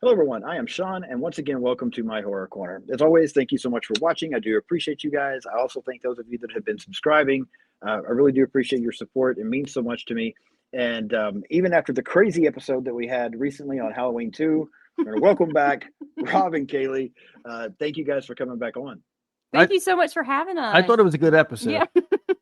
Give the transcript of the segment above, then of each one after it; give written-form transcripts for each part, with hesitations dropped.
Hello, everyone. I am Sean, and once again, welcome to my Horror Corner. As always, thank you so much for watching. I do appreciate you guys. I also thank those of you that have been subscribing. I really do appreciate your support. It means so much to me. And even after the crazy episode that we had recently on Halloween 2, we're going to welcome back Rob and Kayleigh. Thank you guys for coming back on. Thank you so much for having us. I thought it was a good episode. Yeah.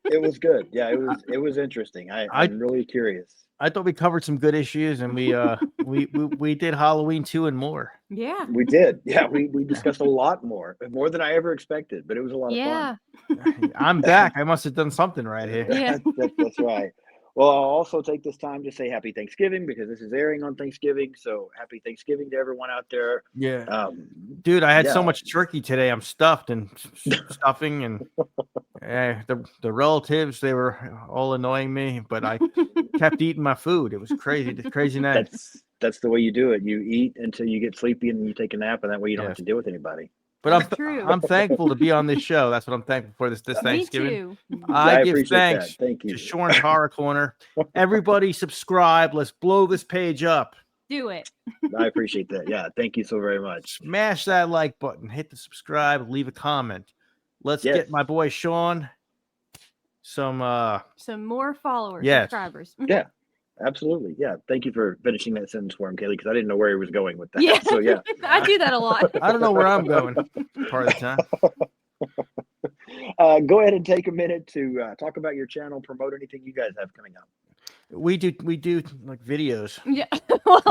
It was good. Yeah, it was interesting. I'm really curious. I thought we covered some good issues, and we did Halloween 2 and more. Yeah. We did. Yeah, we discussed a lot more than I ever expected, but it was a lot of fun. I'm back. I must have done something right here. Yeah. That's right. Well, I'll also take this time to say happy Thanksgiving because this is airing on Thanksgiving. So happy Thanksgiving to everyone out there. Yeah. Dude, I had so much turkey today. I'm stuffed and stuffing, and the relatives, they were all annoying me, but I kept eating my food. It was crazy. Crazy night. That's the way you do it. You eat until you get sleepy and you take a nap, and that way you don't have to deal with anybody. But I'm thankful to be on this show. That's what I'm thankful for this Thanksgiving. Me too. I give thanks Thank you. to Sean's Horror Corner. Everybody subscribe. Let's blow this page up. Do it. I appreciate that. Yeah, thank you so very much. Smash that like button. Hit the subscribe. Leave a comment. Let's get my boy Sean some more followers, yes. subscribers. Yeah. Absolutely. Yeah. Thank you for finishing that sentence for him, Kayleigh, because I didn't know where he was going with that. Yeah. So, yeah. I do that a lot. I don't know where I'm going part of the time. Go ahead and take a minute to talk about your channel, promote anything you guys have coming up. We do like videos. Yeah. Well,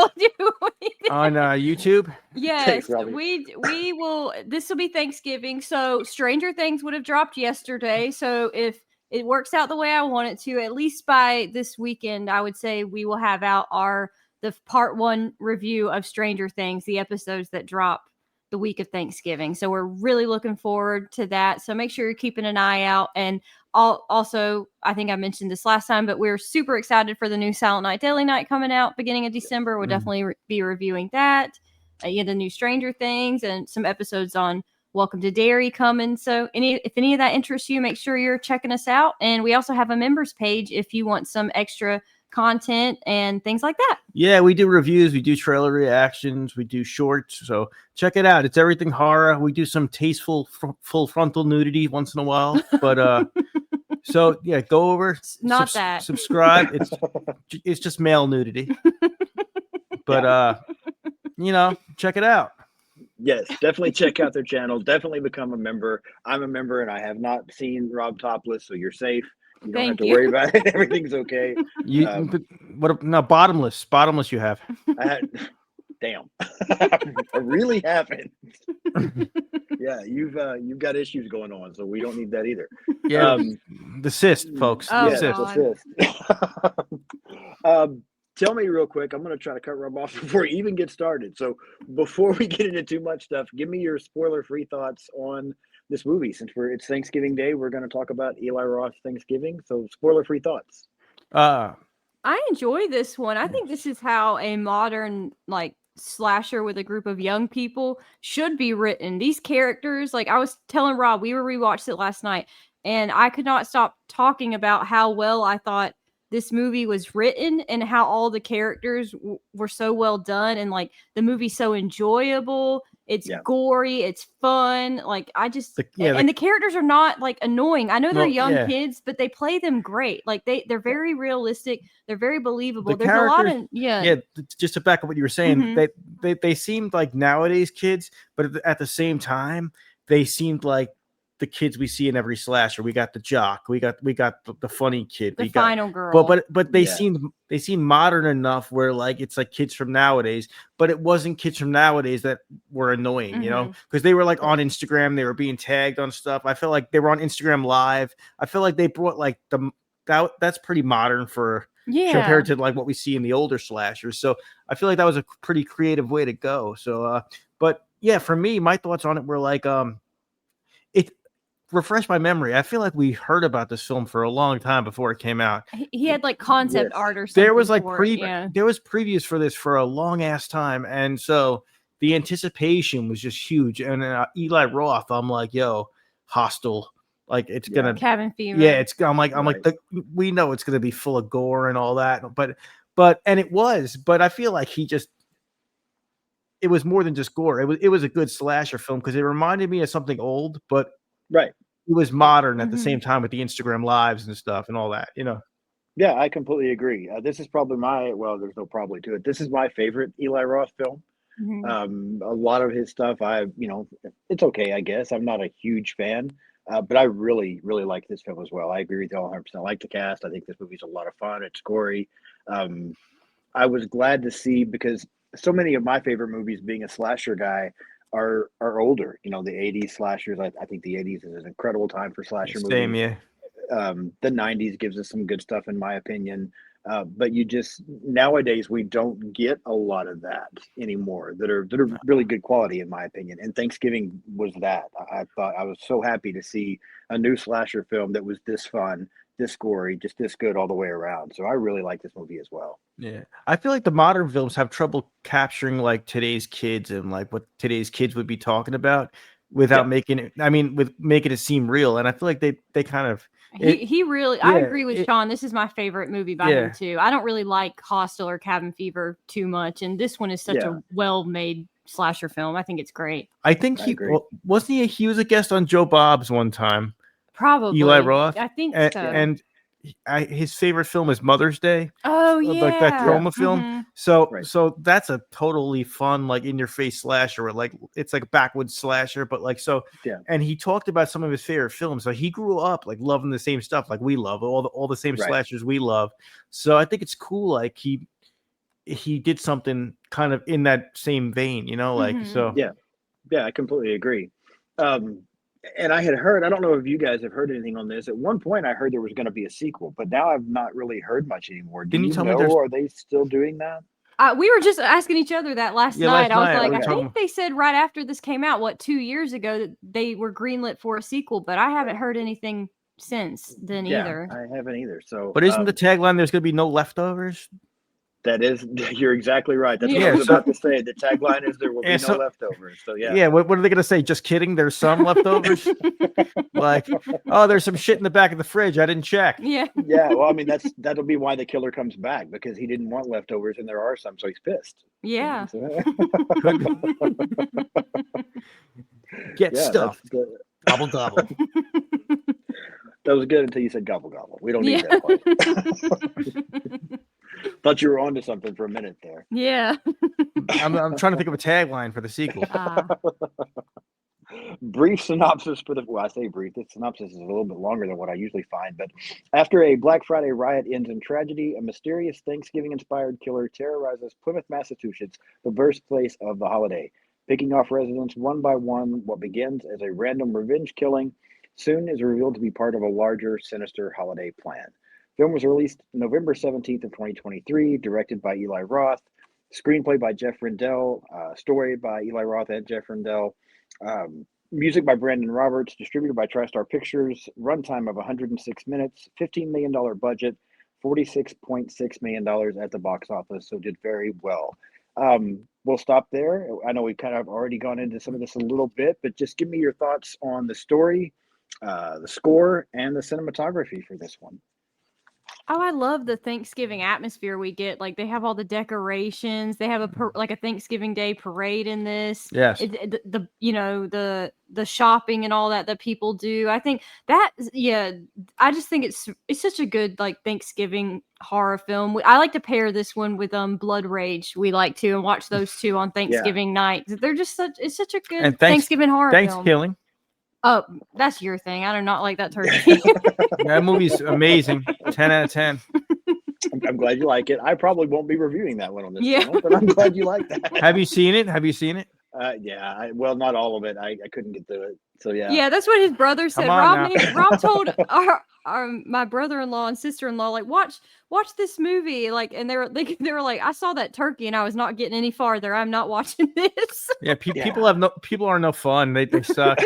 on YouTube. Yes. Thanks, we will. This will be Thanksgiving. So Stranger Things would have dropped yesterday. So if it works out the way I want it to, at least by this weekend, I would say we will have out the part 1 review of Stranger Things, the episodes that drop the week of Thanksgiving. So we're really looking forward to that. So make sure you're keeping an eye out. And also, I think I mentioned this last time, but we're super excited for the new Silent Night Daily Night coming out beginning of December. We'll definitely be reviewing that. The new Stranger Things and some episodes on Welcome to Dairy coming. So if any of that interests you, make sure you're checking us out. And we also have a members page if you want some extra content and things like that. Yeah, we do reviews, we do trailer reactions, we do shorts. So check it out. It's everything horror. We do some tasteful full frontal nudity once in a while. But so yeah, go over. Not subscribe. It's just male nudity. But check it out. Yes, definitely check out their channel. Definitely become a member. I'm a member, and I have not seen Rob topless, so you're safe. You don't have to worry about it. Everything's okay. Bottomless. Bottomless you have. Damn. I really haven't. Yeah, you've got issues going on, so we don't need that either. Yeah, the cyst, folks. Oh, cyst. Tell me real quick. I'm going to try to cut Rob off before we even get started. So before we get into too much stuff, give me your spoiler-free thoughts on this movie. Since it's Thanksgiving Day, we're going to talk about Eli Roth Thanksgiving. So spoiler-free thoughts. I enjoy this one. I think this is how a modern slasher with a group of young people should be written. These characters, I was telling Rob, we rewatched it last night, and I could not stop talking about how well I thought this movie was written and how all the characters were so well done, and the movie's so enjoyable. It's gory, it's fun. And the characters are not annoying. I know they're young kids, but they play them great. They're very realistic. They're very believable. There's a lot of just to back up what you were saying, they seemed like nowadays kids, but at the same time, they seemed like the kids we see in every slasher. We got the jock, we got the funny kid, the final girl. But they seem modern enough where it's like kids from nowadays, but it wasn't kids from nowadays that were annoying, because they were on Instagram, they were being tagged on stuff. I feel like they were on Instagram Live. I feel like they brought that's pretty modern for compared to what we see in the older slashers. So I feel like that was a pretty creative way to go. So but yeah, for me, my thoughts on it were it refresh my memory. I feel like we heard about this film for a long time before it came out. He had concept art or something. There was there was previews for this for a long ass time, and so the anticipation was just huge. And Eli Roth, I'm like, yo, Hostel, it's gonna cabin fever. Yeah, I'm like we know it's gonna be full of gore and all that, but and it was, but I feel like he just it was more than just gore. It was a good slasher film because it reminded me of something old, but Right. it was modern at the Mhm. same time with the Instagram lives and stuff and all that. Yeah, I completely agree. This is probably there's no probably to it. This is my favorite Eli Roth film. Mhm. A lot of his stuff, it's okay, I guess. I'm not a huge fan, but I really, really like this film as well. I agree with you all 100%. I like the cast. I think this movie's a lot of fun. It's gory. Um, I was glad to see because so many of my favorite movies, being a slasher guy, are older. The '80s slashers. I think the '80s is an incredible time for slasher Same, movies. yeah. The '90s gives us some good stuff, in my opinion. But nowadays we don't get a lot of that anymore that are really good quality, in my opinion. And Thanksgiving was that. I thought I was so happy to see a new slasher film that was this fun, this gory, just this good all the way around. So I really like this movie as well. Yeah. I feel like the modern films have trouble capturing like today's kids and like what today's kids would be talking about without with making it seem real. And I feel like they kind of He really, I agree with it- Sean. This is my favorite movie by him too. I don't really like Hostel or Cabin Fever too much, and this one is such a well-made slasher film. I think it's great. I think he was a guest on Joe Bob's one time. Probably Eli Roth. I think so. And his favorite film is Mother's Day. Oh yeah, like that trauma film. Mhm. So that's a totally fun, like in your face slasher, or like it's like a backwoods slasher, but like so. Yeah. And he talked about some of his favorite films. So he grew up like loving the same stuff, like we love all the same slashers we love. So I think it's cool. Like he did something kind of in that same vein, So yeah, I completely agree. And I had heard, I don't know if you guys have heard anything on this. At one point, I heard there was going to be a sequel, but now I've not really heard much anymore. Didn't you tell me are they still doing that? We were just asking each other that last night. I was like, okay. I think they said right after this came out, 2 years ago, that they were greenlit for a sequel, but I haven't heard anything since then either. I haven't either. So, but isn't the tagline "There's going to be no leftovers"? That is, you're exactly right. That's what I was about to say. The tagline is "There will be no leftovers." So yeah. Yeah. What are they going to say? Just kidding. There's some leftovers. Like, oh, there's some shit in the back of the fridge. I didn't check. Yeah. Yeah. Well, I mean, that'll be why the killer comes back, because he didn't want leftovers, and there are some, so he's pissed. Yeah. Get stuffed. Gobble gobble. That was good until you said gobble gobble. We don't need that part. Thought you were onto something for a minute there. Yeah. I'm trying to think of a tagline for the sequel. Brief synopsis I say brief. The synopsis is a little bit longer than what I usually find. But after a Black Friday riot ends in tragedy, a mysterious Thanksgiving-inspired killer terrorizes Plymouth, Massachusetts, the birthplace of the holiday, picking off residents one by one. What begins as a random revenge killing soon is revealed to be part of a larger, sinister holiday plan. Film was released November 17th of 2023, directed by Eli Roth, screenplay by Jeff Rendell, story by Eli Roth and Jeff Rendell, music by Brandon Roberts, distributed by TriStar Pictures, runtime of 106 minutes, $15 million budget, $46.6 million at the box office, so did very well. We'll stop there. I know we've kind of already gone into some of this a little bit, but just give me your thoughts on the story, the score, and the cinematography for this one. Oh, I love the Thanksgiving atmosphere we get. Like, they have all the decorations. They have a Thanksgiving Day parade in this. Yes. The shopping and all that people do. I think that, I just think it's such a good like Thanksgiving horror film. I like to pair this one with Blood Rage. We like to and watch those two on Thanksgiving night. They're just it's such a good Thanksgiving horror film. Thanksgiving. Oh, that's your thing. I do not like that turkey. That movie's amazing. 10 out of 10. I'm glad you like it. I probably won't be reviewing that one on this channel, but I'm glad you like that. Have you seen it? Yeah. Well, not all of it. I couldn't get through it. So yeah. Yeah, that's what his brother said. Rob told my brother-in-law and sister-in-law, like, watch this movie, like, and they were like, I saw that turkey and I was not getting any farther. I'm not watching this. Yeah, people are no fun. They suck.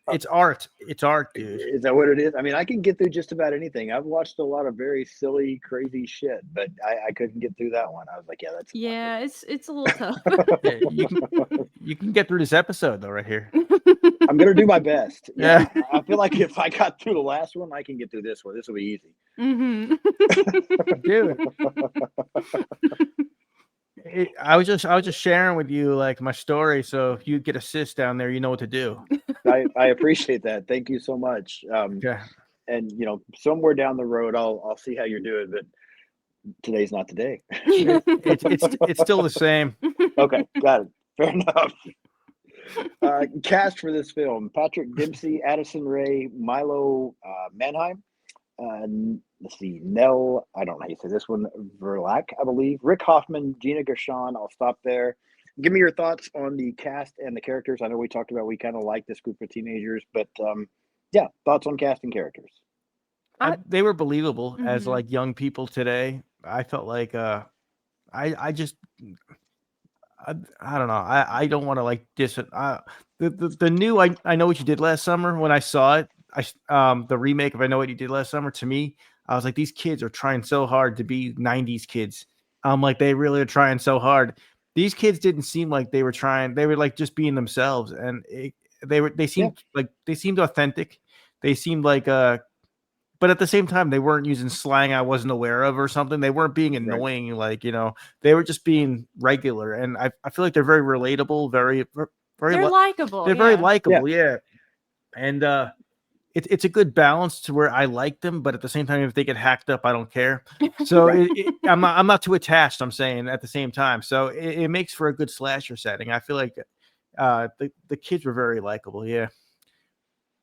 It's art. It's art, dude. Is that what it is? I mean, I can get through just about anything. I've watched a lot of very silly, crazy shit, but I couldn't get through that one. I was like, yeah, that's it's a little tough. Yeah, you can get through this episode though, right here. I'm gonna do my best. Yeah. I feel like if I got through the last one, I can get through this one. This will be easy. Mm-hmm. Dude. I was just sharing with you like my story, so if you get a cyst down there, you know what to do. I appreciate that. Thank you so much. Okay. And somewhere down the road, I'll see how you're doing, but today's not the day. It's still the same. Okay, got it. Fair enough. Cast for this film: Patrick Dempsey, Addison Rae, Milo Manheim. Let's see, Nell. I don't know how you say this one. Verlac, I believe. Rick Hoffman, Gina Gershon. I'll stop there. Give me your thoughts on the cast and the characters. I know we talked about we kind of like this group of teenagers, but yeah, thoughts on cast and characters. They were believable as Mhm. like young people today. I felt like I just I don't know. I don't want to like the new I Know What You Did Last Summer. When I saw it, the remake of I Know What You Did Last Summer, to me, I was like, these kids are trying so hard to be 90s kids. I'm like, they really are trying so hard. These kids didn't seem like they were trying. They were like just being themselves, and they Yeah. seemed authentic. They seemed like but at the same time, they weren't using slang I wasn't aware of or something. They weren't being Right. annoying, like, they were just being regular. And I feel like they're very relatable, very They're likable. they're very Yeah. likable, yeah. And it's a good balance to where I like them, but at the same time, if they get hacked up, I don't care. So Right. I'm not too attached, I'm saying, at the same time. So it makes for a good slasher setting. I feel like the kids were very likable, yeah.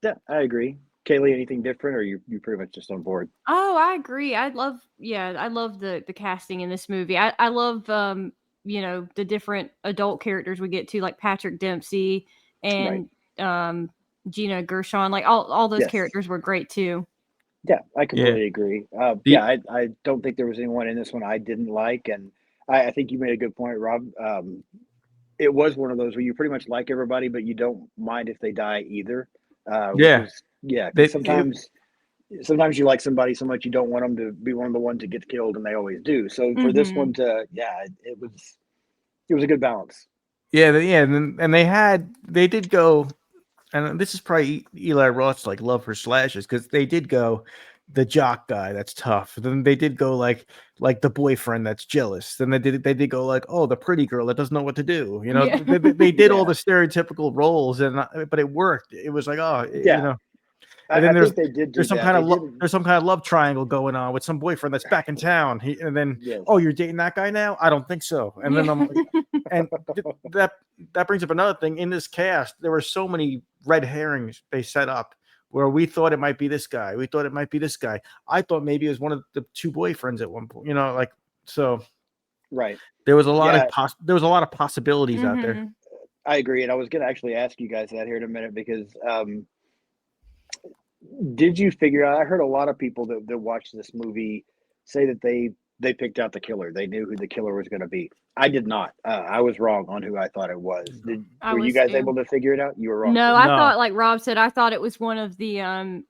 Yeah, I agree. Kayleigh, anything different, or you pretty much just on board? Oh, I agree. I love the casting in this movie. I love the different adult characters we get to, like Patrick Dempsey Right. and Gina Gershon. Like all those Yes. characters were great too. Yeah, I Yeah. completely agree. Yeah, I don't think there was anyone in this one I didn't like, and I think you made a good point, Rob. It was one of those where you pretty much like everybody, but you don't mind if they die either. Which Yeah. is, yeah, They- because sometimes you like somebody so much you don't want them to be one of the ones that gets killed, and they always do. So for this one to, yeah, it was a good balance. Yeah, and they did go, and this is probably Eli Roth's like love for slashes, because they did go the jock guy that's tough. Then they did go like the boyfriend that's jealous. Then they did go like, oh, the pretty girl that doesn't know what to do. Yeah. They did all Yeah. the stereotypical roles, but it worked. It was like, oh, Yeah. And then I think they did do there's some that. kind They of did. there's some kind of love triangle going on with some boyfriend that's back in town. And then, Yes. oh, you're dating that guy now? I don't think so. And then I'm like, and that brings up another thing. In this cast, there were so many red herrings they set up where we thought it might be this guy. We thought it might be this guy. I thought maybe it was one of the two boyfriends at one point. Like, so. Right. There was a lot Yeah. of possibilities out there. I agree, and I was going to actually ask you guys that here in a minute, because did you figure out? I heard a lot of people that watched this movie say that they picked out the killer. They knew who the killer was going to be. I did not. I was wrong on who I thought it was. Were you guys able to figure it out? You were wrong. No, I thought, like Rob said, I thought it was one of the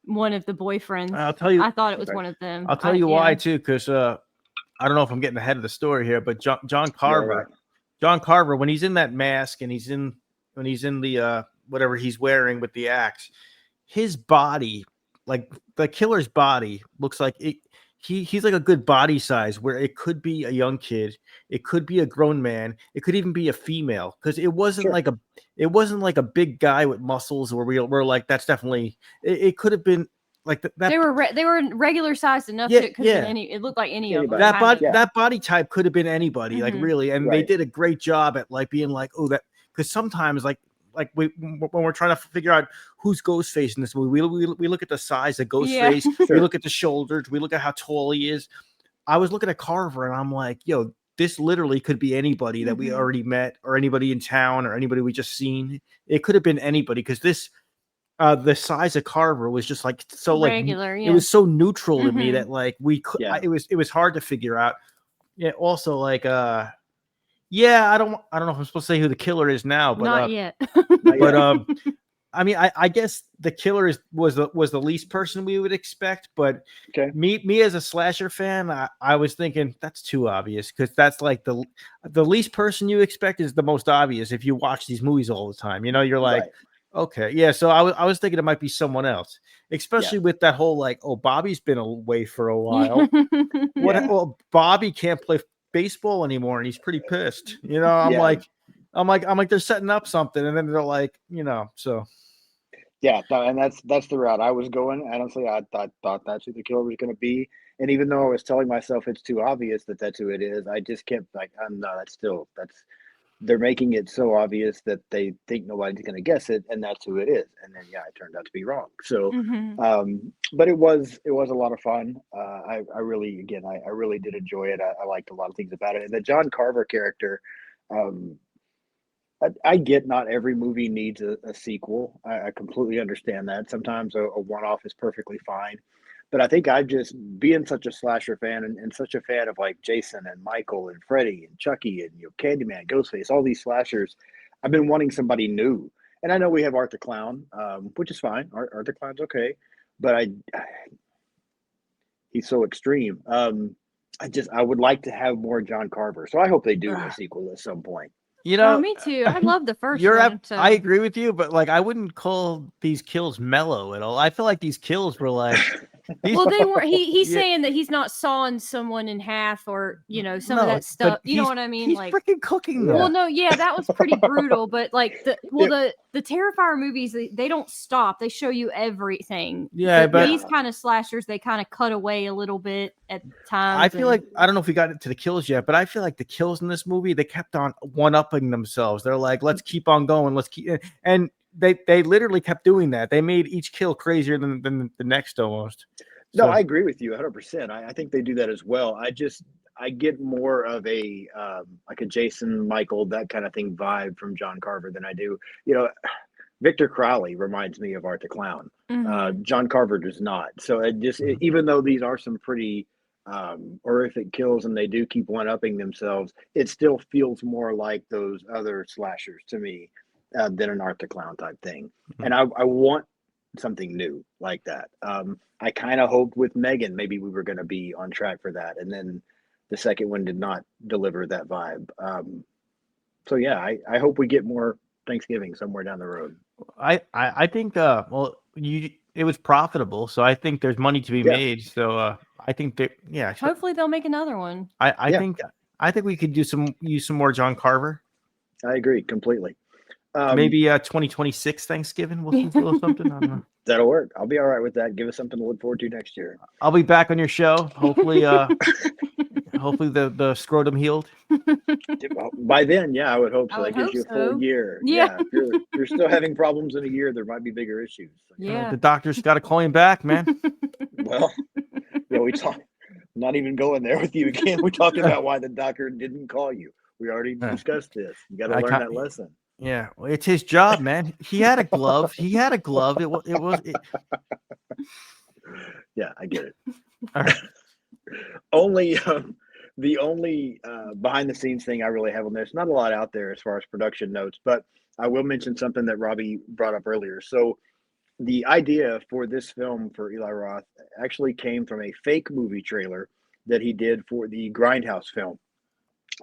boyfriends. I'll tell you. I thought it was one of them. I'll tell you why too, because I don't know if I'm getting ahead of the story here, but John Carver, right. John Carver, when he's in that mask and when he's in the whatever he's wearing with the axe, his body, like the killer's body, looks like it. He's like a good body size where it could be a young kid, it could be a grown man, it could even be a female, because it wasn't like a big guy with muscles where we're like, that's definitely it could have been like that. They were regular sized enough that it could have been any. It looked like any of them. That body type could have been anybody, like really, and they did a great job at like being like, oh, that, because sometimes like when we're trying to figure out who's Ghostface in this movie, we look at the size of Ghostface, we look at the shoulders, we look at how tall he is. I was looking at Carver and I'm like, yo, this literally could be anybody that we already met, or anybody in town, or anybody we just seen. It could have been anybody, because this the size of Carver was just like so regular, it was so neutral to me that like we could it was hard to figure out. Yeah, also like I don't know if I'm supposed to say who the killer is now, but not yet. But I mean, I guess the killer was the least person we would expect, but me as a slasher fan, I was thinking that's too obvious, because that's like the least person you expect is the most obvious if you watch these movies all the time. You're like, okay, yeah. So I was thinking it might be someone else, especially with that whole like, oh, Bobby's been away for a while. Well, Bobby can't play baseball anymore, and he's pretty pissed. You know, I'm like, they're setting up something, and then they're like, so. Yeah, no, and that's the route I was going. Honestly, I thought that's who the killer was going to be, and even though I was telling myself it's too obvious that that's who it is, I just kept like, no, that's they're making it so obvious that they think nobody's going to guess it, and that's who it is. And then it turned out to be wrong. So, but it was a lot of fun. I really did enjoy it. I liked a lot of things about it, and the John Carver character. I get not every movie needs a sequel. I completely understand that. Sometimes a one-off is perfectly fine. But I think I've just being such a slasher fan and such a fan of like Jason and Michael and Freddy and Chucky and Candyman, Ghostface, all these slashers. I've bbeen wanting somebody new. And I know we have Art the Clown, which is fine. Art the Clown's okay. But he's so extreme. I would like to have more John Carver. So I hope they do a sequel at some point. Me too. I love the first one. So. I agree with you, but like I wouldn't call these kills mellow at all. I feel like these kills were like. Well, they were. He's saying that he's not sawing someone in half, or some of that stuff. You know what I mean? He's like freaking cooking them. Well, no, that was pretty brutal. But like the Terrifier movies, they don't stop. They show you everything. Yeah, but these kind of slashers, they kind of cut away a little bit at times. I feel like I don't know if we got into the kills yet, but I feel like the kills in this movie, they kept on one-upping themselves. They're like, let's keep on going, and they literally kept doing that. They made each kill crazier than the next almost. No, I agree with you 100%. I think they do that as well. I get more of a like a Jason, Michael, that kind of thing vibe from John Carver than I do. Victor Crowley reminds me of Art the Clown. John Carver does not. So even though these are some pretty horrific kills and they do keep one-upping themselves, it still feels more like those other slashers to me than an Art the Clown type thing. And I want something new like that. I kind of hoped with Megan maybe we were going to be on track for that, and then the second one did not deliver that vibe. So yeah, I hope we get more Thanksgiving somewhere down the road. I think it was profitable, so I think there's money to be made. So I think that hopefully they'll make another one. I think we could use some more John Carver. I agree completely. Maybe 2026 Thanksgiving we'll do something. I don't know. That'll work. I'll be all right with that. Give us something to look forward to next year. I'll be back on your show. Hopefully, hopefully the scrotum healed. By then, I would hope so. That gives you a full so. year. Yeah. If you're still having problems in a year, there might be bigger issues. Yeah. The doctor's got to call him back, man. Well, we talk. Not even going there with you again. We're talking about why the doctor didn't call you. We already discussed this. You got to learn that lesson. Yeah, well, it's his job, man. He had a glove. It was. Yeah, I get it. All right. The only behind the scenes thing I really have on this, not a lot out there as far as production notes, but I will mention something that Robbie brought up earlier. So the idea for this film for Eli Roth actually came from a fake movie trailer that he did for the Grindhouse film.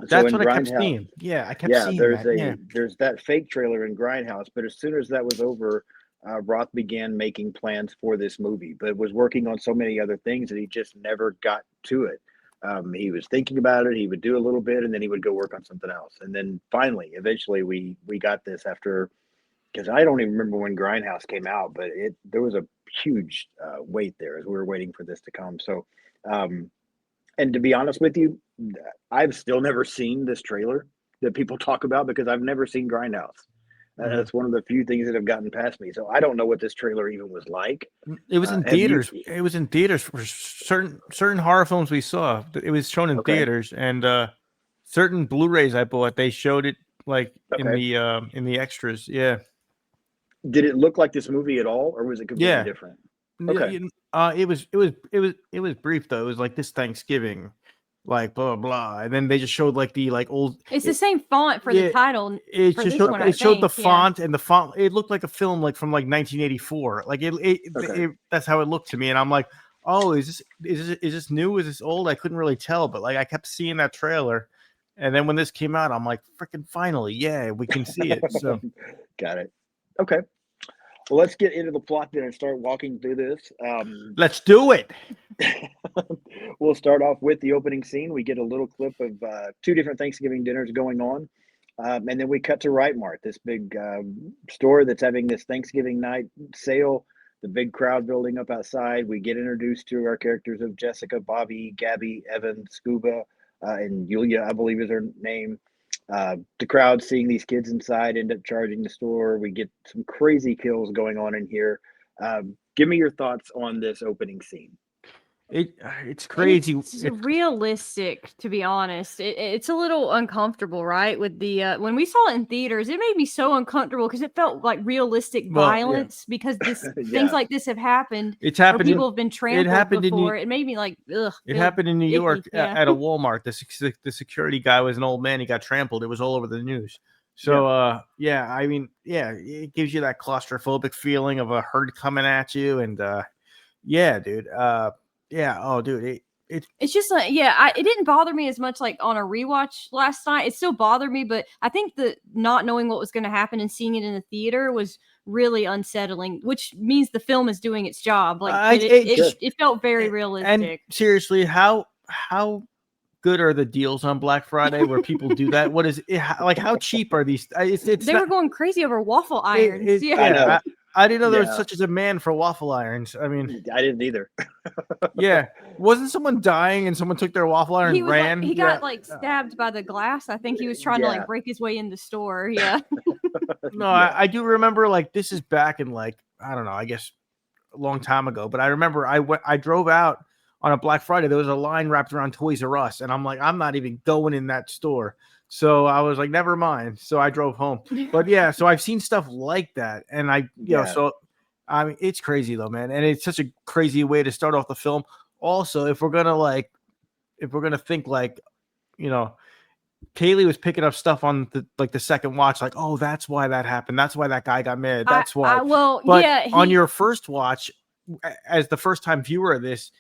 That's what I kept seeing. Yeah, I kept seeing that. There's that fake trailer in Grindhouse, but as soon as that was over, Roth began making plans for this movie, but was working on so many other things that he just never got to it. He was thinking about it. He would do a little bit, and then he would go work on something else. And then eventually, we got this after, because I don't even remember when Grindhouse came out, but there was a huge wait there as we were waiting for this to come. So, and to be honest with you, I've still never seen this trailer that people talk about because I've never seen Grindhouse. That's one of the few things that have gotten past me. So I don't know what this trailer even was like. It was in theaters. It was in theaters for certain horror films we saw. It was shown in theaters, and certain Blu-rays I bought, they showed it like in the extras. Yeah. Did it look like this movie at all, or was it completely different? Okay. It was brief though. It was like this Thanksgiving, like blah blah, and then they just showed like the old. It's the same font for the title. It just showed, it showed the font, and the font. It looked like a film like from like 1984. Like that's how it looked to me, and I'm like, oh, is this new? Is this old? I couldn't really tell, but like I kept seeing that trailer, and then when this came out, I'm like, freaking finally, we can see it. So got it. Okay. Well, let's get into the plot then and start walking through this. Let's do it. We'll start off with the opening scene. We get a little clip of two different Thanksgiving dinners going on. And then we cut to Right Mart, this big store that's having this Thanksgiving night sale, the big crowd building up outside. We get introduced to our characters of Jessica, Bobby, Gabby, Evan, Scuba, and Yulia, I believe is her name. The crowd seeing these kids inside end up charging the store. We get some crazy kills going on in here. Give me your thoughts on this opening scene. It's crazy. It's realistic, to be honest. It's a little uncomfortable, right? With the when we saw it in theaters, it made me so uncomfortable because it felt like realistic violence because things like this have happened. It's happened. People have been trampled before. It made me like, ugh. It happened in New York at a Walmart. The security guy was an old man. He got trampled. It was all over the news. So I mean, it gives you that claustrophobic feeling of a herd coming at you, and dude. Yeah. Oh, dude. It's just like, it didn't bother me as much like on a rewatch last night. It still bothered me, but I think the not knowing what was going to happen and seeing it in the theater was really unsettling, which means the film is doing its job. Like it felt very realistic. And seriously, how good are the deals on Black Friday where people do that? What is it, like? How cheap are these? They were going crazy over waffle irons. I didn't know there was such as a man for waffle irons. I mean, I didn't either. Wasn't someone dying and someone took their waffle iron and ran? He got like stabbed by the glass. I think he was trying to like break his way in the store. Yeah. No, I do remember like this is back in like, I don't know, I guess a long time ago. But I remember I drove out on a Black Friday. There was a line wrapped around Toys R Us, and I'm like, I'm not even going in that store. So I was like, never mind. So I drove home. But so I've seen stuff like that. And so I mean, it's crazy though, man. And it's such a crazy way to start off the film. Also, if we're going to think like, Kayleigh was picking up stuff on the second watch, like, oh, that's why that happened. That's why that guy got mad. That's why. On your first watch, as the first time viewer of this,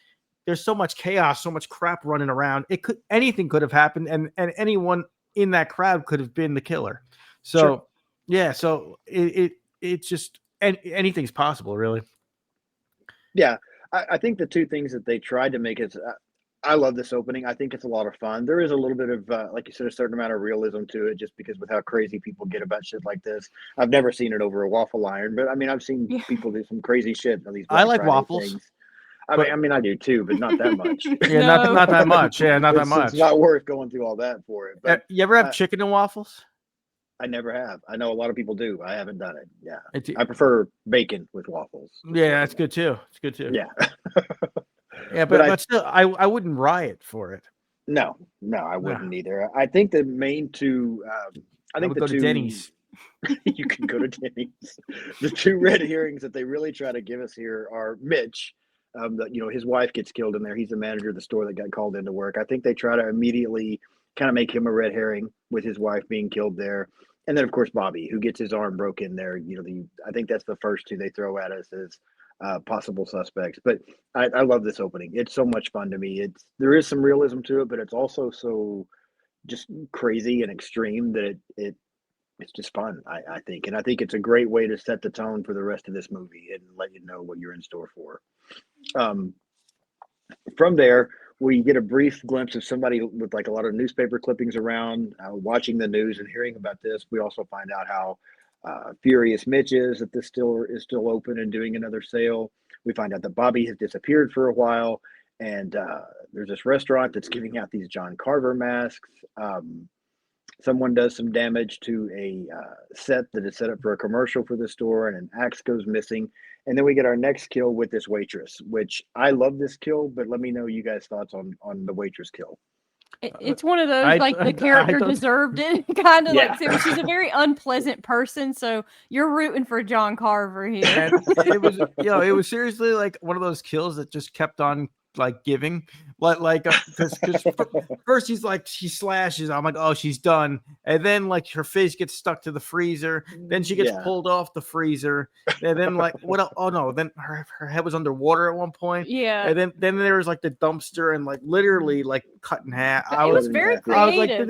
there's so much chaos, so much crap running around. Anything could have happened, and anyone in that crowd could have been the killer. So so it's just anything's possible, really. Yeah, I think the two things that they tried to make is I love this opening. I think it's a lot of fun. There is a little bit of like you said, a certain amount of realism to it, just because with how crazy people get about shit like this. I've never seen it over a waffle iron, but I mean, I've seen people do some crazy shit on these Black I like Friday waffles things. I mean, I do too, but not that much. Not that much. Yeah, not that much. It's not worth going through all that for it. But you ever have chicken and waffles? I never have. I know a lot of people do. I haven't done it. Yeah, I prefer bacon with waffles. Yeah, that's good too. It's good too. Yeah. Yeah, but still, I wouldn't riot for it. No, I wouldn't either. I think the main two. I think go to Denny's. You can go to Denny's. The two red herrings that they really try to give us here are Mitch. His wife gets killed in there. He's the manager of the store that got called into work. I think they try to immediately kind of make him a red herring with his wife being killed there. And then, of course, Bobby, who gets his arm broken there. I think that's the first two they throw at us as possible suspects. But I love this opening. It's so much fun to me. There is some realism to it, but it's also so just crazy and extreme that it's just fun, I think. And I think it's a great way to set the tone for the rest of this movie and let you know what you're in store for. From there, we get a brief glimpse of somebody with like a lot of newspaper clippings around, watching the news and hearing about this. We also find out how furious Mitch is that this is still open and doing another sale. We find out that Bobby has disappeared for a while, and there's this restaurant that's giving out these John Carver masks. Someone does some damage to a set that is set up for a commercial for the store, and an axe goes missing. And then we get our next kill with this waitress, which I love this kill, but let me know you guys' thoughts on the waitress kill. It's one of those the character deserved it, kind of like she's a very unpleasant person, so you're rooting for John Carver here. And it was seriously like one of those kills that just kept on like giving, because first he's like she slashes. I'm like, oh, she's done, and then like her face gets stuck to the freezer. Then she gets pulled off the freezer, and then like what? Oh no! Then her head was underwater at one point. Yeah. And then there was like the dumpster and like literally like cut in half. It was very creative.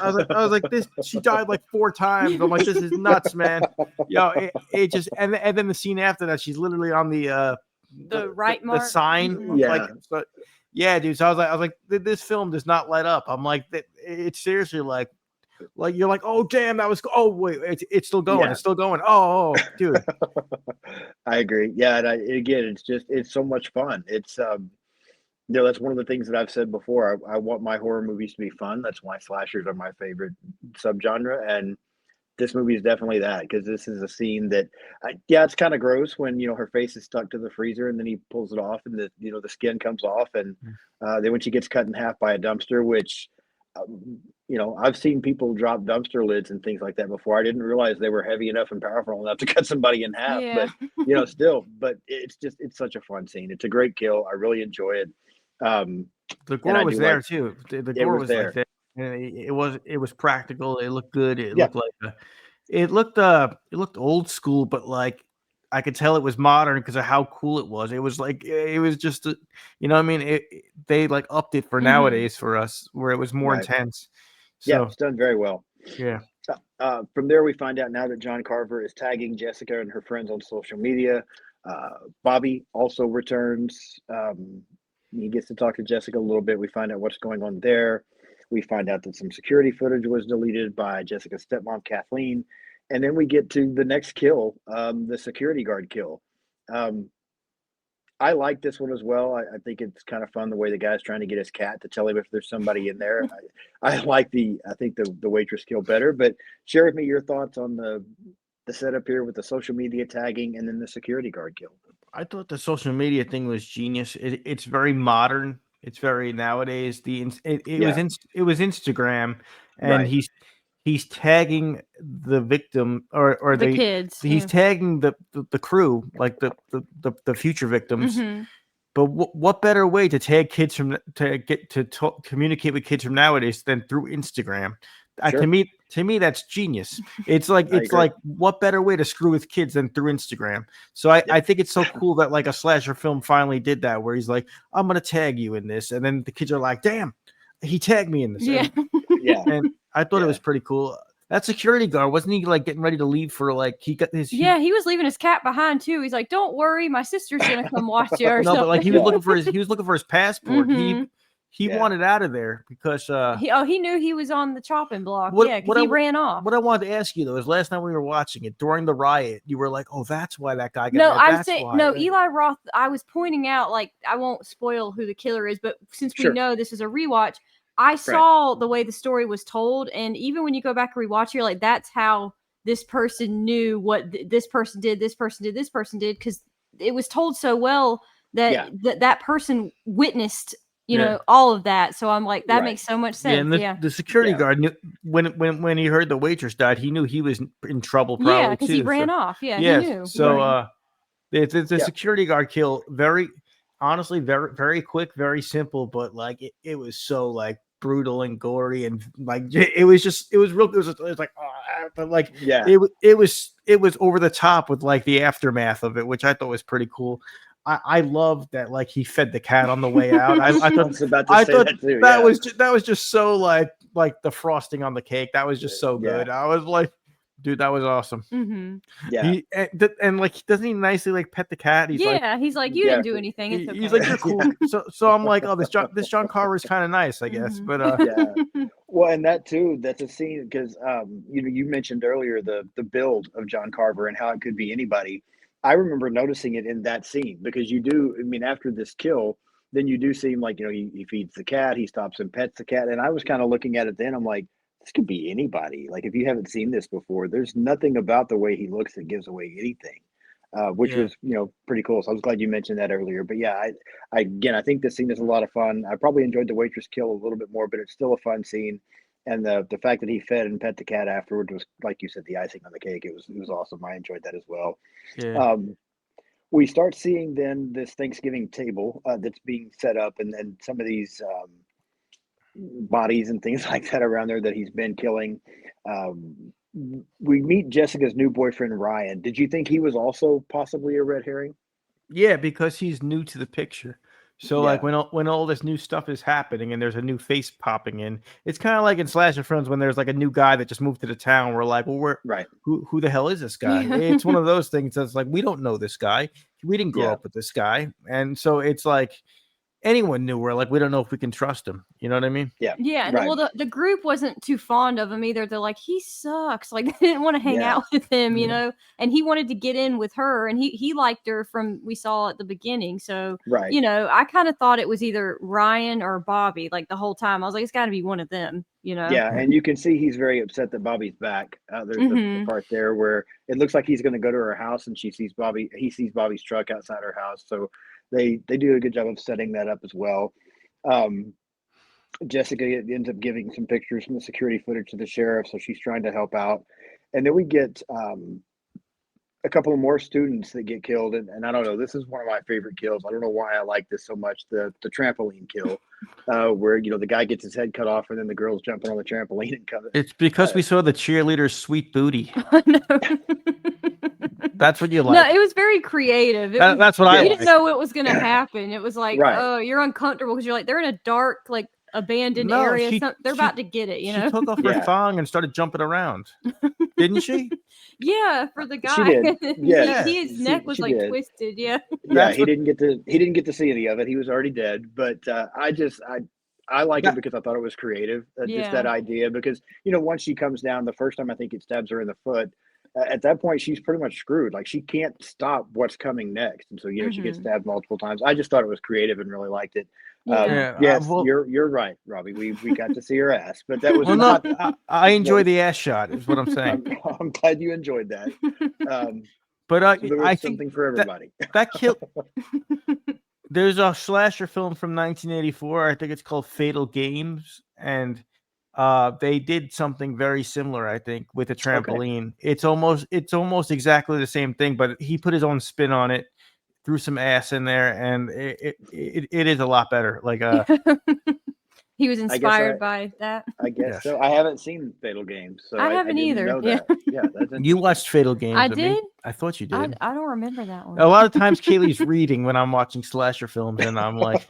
I was like this. She died like 4 times. I'm like, this is nuts, man. Yo, it just and then the scene after that, she's literally on the right mark, the sign. Mm-hmm. Yeah. Like, so, yeah, dude. So I was like, this film does not let up. I'm like, it's seriously like you're like, oh damn, that was. Oh wait, it's still going. Yeah. It's still going. Oh, dude. I agree. Yeah, and again, it's so much fun. It's that's one of the things that I've said before. I want my horror movies to be fun. That's why slashers are my favorite subgenre, and this movie is definitely that, because this is a scene that, it's kind of gross when her face is stuck to the freezer and then he pulls it off and the skin comes off, and then when she gets cut in half by a dumpster, which I've seen people drop dumpster lids and things like that before. I didn't realize they were heavy enough and powerful enough to cut somebody in half. Yeah. But but it's such a fun scene. It's a great kill. I really enjoy it. The gore was there too. The gore was there. Like that. It was practical. It looked good. It looked like it looked old school, but like I could tell it was modern because of how cool it was. It was like it was just what I mean. They like upped it for nowadays for us, where it was more intense. So, yeah, it's done very well. Yeah. From there, we find out now that John Carver is tagging Jessica and her friends on social media. Bobby also returns. He gets to talk to Jessica a little bit. We find out what's going on there. We find out that some security footage was deleted by Jessica's stepmom, Kathleen. And then we get to the next kill, the security guard kill. I like this one as well. I think it's kind of fun the way the guy's trying to get his cat to tell him if there's somebody in there. I think the waitress kill better. But share with me your thoughts on the setup here with the social media tagging and then the security guard kill. I thought the social media thing was genius. It's very modern. It's very nowadays. It was Instagram, and he's tagging the victim or the kids. He's tagging the crew, like the future victims. Mm-hmm. But what better way to tag kids to communicate with kids from nowadays than through Instagram? Sure. To me, that's genius. It's like what better way to screw with kids than through Instagram? So I think it's so cool that like a slasher film finally did that, where he's like, I'm gonna tag you in this, and then the kids are like, damn, he tagged me in this. Yeah, and I thought it was pretty cool. That security guard, wasn't he like getting ready to leave for like he got his? Yeah, he was leaving his cat behind too. He's like, "Don't worry, my sister's gonna come watch you." Or but like he was looking for his passport. Mm-hmm. He wanted out of there because he knew he was on the chopping block. Because he ran off. What I wanted to ask you though is last time we were watching it during the riot, you were like, "Oh, that's why that guy got." No, I'm saying no. Eli Roth. I was pointing out, like, I won't spoil who the killer is, but since we know this is a rewatch, I saw the way the story was told, and even when you go back and rewatch, you're like, that's how this person knew what this person did, this person did, this person did, because it was told so well that that person witnessed. All of that. So I'm like, that makes so much sense. And the security guard knew when he heard the waitress died, he knew he was in trouble. Probably, yeah, because he ran off. Yeah, he knew. So the security guard kill, honestly, very very quick, very simple, but like it was so like brutal and gory, and like it was like but like it was over the top with like the aftermath of it, which I thought was pretty cool. I love that, like he fed the cat on the way out. I thought that was just so like the frosting on the cake. That was just so good. I was like, dude, that was awesome. Mm-hmm. Yeah, and like doesn't he nicely like pet the cat? He's like, you didn't do anything. It's okay. He's like, you're cool. So I'm like, oh, this John Carver is kind of nice, I guess. Mm-hmm. But well, and that too, that's a scene because you mentioned earlier the build of John Carver and how it could be anybody. I remember noticing it in that scene because after this kill, then you do see him like, he feeds the cat, he stops and pets the cat. And I was kind of looking at it then, I'm like, this could be anybody. Like, if you haven't seen this before, there's nothing about the way he looks that gives away anything, which was, pretty cool. So I was glad you mentioned that earlier. But yeah, I think this scene is a lot of fun. I probably enjoyed the waitress kill a little bit more, but it's still a fun scene. And the fact that he fed and pet the cat afterward was, like you said, the icing on the cake. It was awesome. I enjoyed that as well. Yeah. we start seeing then this Thanksgiving table that's being set up, and some of these bodies and things like that around there that he's been killing. Um, we meet Jessica's new boyfriend, Ryan. Did you think he was also possibly a red herring? Yeah, because he's new to the picture. So Yeah. like when all this new stuff is happening and there's a new face popping in, it's kind of like in slasher films when there's like a new guy that just moved to the town. We're like, well, Right. who the hell is this guy? Yeah. It's one of those things that's like we don't know this guy. We didn't grow Yeah. up with this guy, and so it's like anyone new. We're like we don't know if we can trust him. You know what I mean? Yeah. Yeah, and Right. well, the group wasn't too fond of him either. They're like, he sucks. Like they didn't want to hang Yeah. out with him, you Mhm. know. And he wanted to get in with her, and he liked her from we saw at the beginning. So Right. you know, I kind of thought it was either Ryan or Bobby. Like the whole time, I was like, it's got to be one of them, you know. Yeah, and you can see he's very upset that Bobby's back. There's the Mhm. part there where it looks like he's going to go to her house, and she sees Bobby. He sees Bobby's truck outside her house, so they do a good job of setting that up as well. Um, Jessica ends up giving some pictures from the security footage to the sheriff, so she's trying to help out. And then we get a couple of more students that get killed, and I don't know. This is one of my favorite kills. I don't know why I like this so much. The trampoline kill, where the guy gets his head cut off, and then the girl's jumping on the trampoline and cover. It's because we saw the cheerleader's sweet booty. No. That's what you No, like. it was very creative. That's what I You like. didn't know what was going to happen. It was like, Right. oh, you're uncomfortable because you're like, they're in a dark, like abandoned No, area. she- They're she- about to get it, you know? She took off Yeah. her thong and started jumping around, didn't she? Yeah, for the guy. She did. Yeah. His neck was she like did. twisted. Yeah. Yeah, That's he what- didn't get to see any of it. He was already dead. But I like Yeah. it because I thought it was creative. Just Yeah. that idea, because once she comes down, the first time I think it stabs her in the foot. At that point, she's pretty much screwed. Like she can't stop what's coming next, and so she gets Mhm. stabbed multiple times. I just thought it was creative and really liked it. Yeah. Yes, well- you're right, Robbie. We got to see her ass, but that was Well, no, not. I enjoy the ass shot. Is what I'm saying. I'm glad you enjoyed that. But So there was I think something for everybody. that kill. There's a slasher film from 1984. I think it's called Fatal Games, and they did something very similar. I think with a trampoline. It's almost exactly the same thing, but he put his own spin on it, threw some ass in there, and it is a lot better. Like He was guess inspired by that. I guess Yes. so. I haven't seen Fatal Games, so I haven't didn't either. know Yeah. that. Yeah, that's you interesting. watched Fatal Games. I with me? did? I thought you I did. don't remember that one. A lot of times Kayleigh's reading when I'm watching slasher films, and I'm like,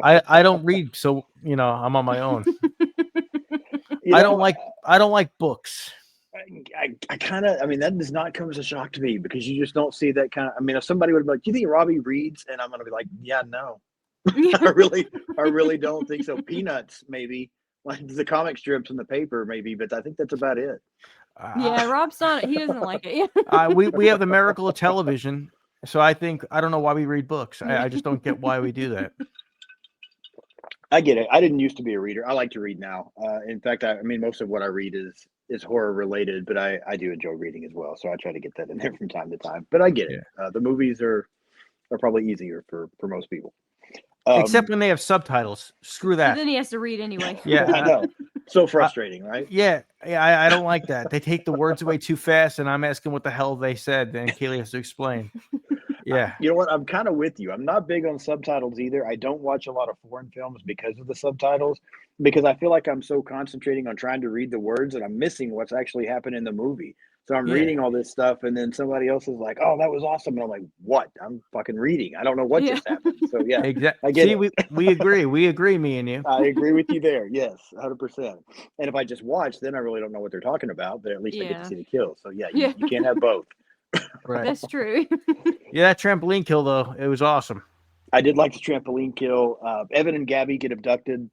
I don't read, so I'm on my own. I don't like books. I kind of. I mean, that does not come as a shock to me because you just don't see that kind of. I mean, if somebody would be like, "Do you think Robbie reads?" and I'm gonna be like, "Yeah, no, I really don't think so." Peanuts, maybe, like the comic strips in the paper, maybe, but I think that's about it. Yeah, Rob's not. He doesn't like it. We have the miracle of television, so I don't know why we read books. I just don't get why we do that. I get it. I didn't used to be a reader. I like to read now. In fact, I mean, most of what I read is horror related, but I do enjoy reading as well. So I try to get that in there from time to time. But I get it. The movies are probably easier for most people. Except when they have subtitles. Screw So that. then he has to read anyway. Yeah, I know. So frustrating, right? Yeah, I don't like that. They take the words away too fast, and I'm asking what the hell they said. Then Kayleigh has to explain. Yeah. You know what? I'm kind of with you. I'm not big on subtitles either. I don't watch a lot of foreign films because of the subtitles, because I feel like I'm so concentrating on trying to read the words that I'm missing what's actually happened in the movie. So I'm Yeah. reading all this stuff, and then somebody else is like, "Oh, that was awesome," and I'm like, "What? I'm fucking reading. I don't know what just happened." So yeah, Exactly. I get See, it. we agree. We agree, me and you. I agree with you there. Yes, 100%. And if I just watch, then I really don't know what they're talking about, but at least I get Yeah. to see the kill. So yeah, Yeah. you can't have both. Right. That's true. Yeah, that trampoline kill though, it was awesome. I did like the trampoline kill. Evan and Gabby get abducted.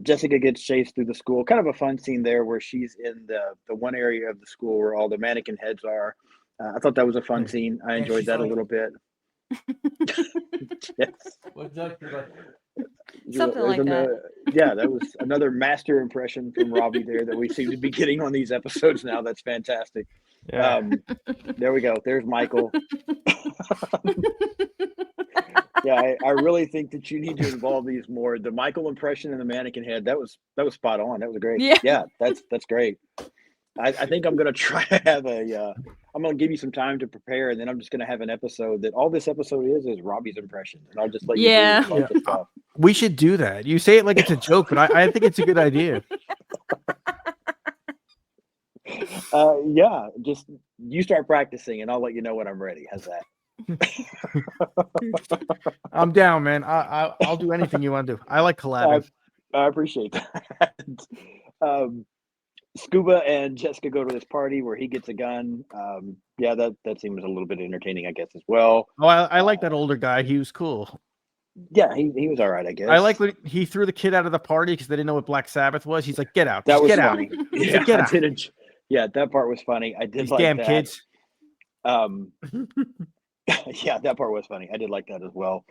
Jessica gets chased through the school. Kind of a fun scene there where she's in the one area of the school where all the mannequin heads are. I thought that was a fun scene. I enjoyed she's that a like- little bit. Yes. Something like that. Yeah, that was another master impression from Robbie there that we seem to be getting on these episodes now. That's fantastic. Yeah. There we go. There's Michael. Yeah, I really think that you need to involve these more. The Michael impression and the mannequin head, that was spot on. That was great. Yeah. Yeah, that's great. I think I'm gonna try to have a. I'm gonna give you some time to prepare, and then I'm just gonna have an episode that all this episode is Robbie's impression, and I'll just let you do a bunch of stuff. We should do that. You say it like it's a joke, but I think it's a good idea. Yeah, just you start practicing, and I'll let you know when I'm ready. How's that? I'm down, man. I'll do anything you want to do. I like collabing. I appreciate that. Scuba and Jessica go to this party where he gets a gun. Yeah, that seems a little bit entertaining, I guess, as well. Oh, I like that older guy. He was cool. Yeah, he was all right, I guess. I like when he threw the kid out of the party because they didn't know what Black Sabbath was. He's like, "Get out! That was get funny. out! Yeah, get out!" Yeah, that part was funny. I did These like damn that. kids. Yeah, that part was funny. I did like that as well.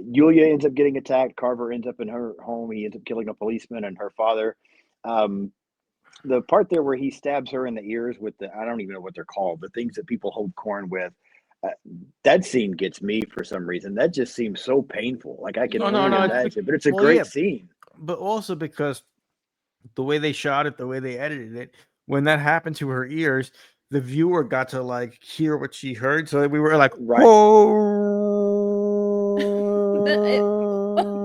Yulia ends up getting attacked. Carver ends up in her home. He ends up killing a policeman and her father. The part there where he stabs her in the ears with I don't even know what they're called, the things that people hold corn with. That scene gets me for some reason. That just seems so painful. Like I can only imagine, but it's a great scene. But also because the way they shot it, the way they edited it, when that happened to her ears, the viewer got to like hear what she heard. So we were like, whoa.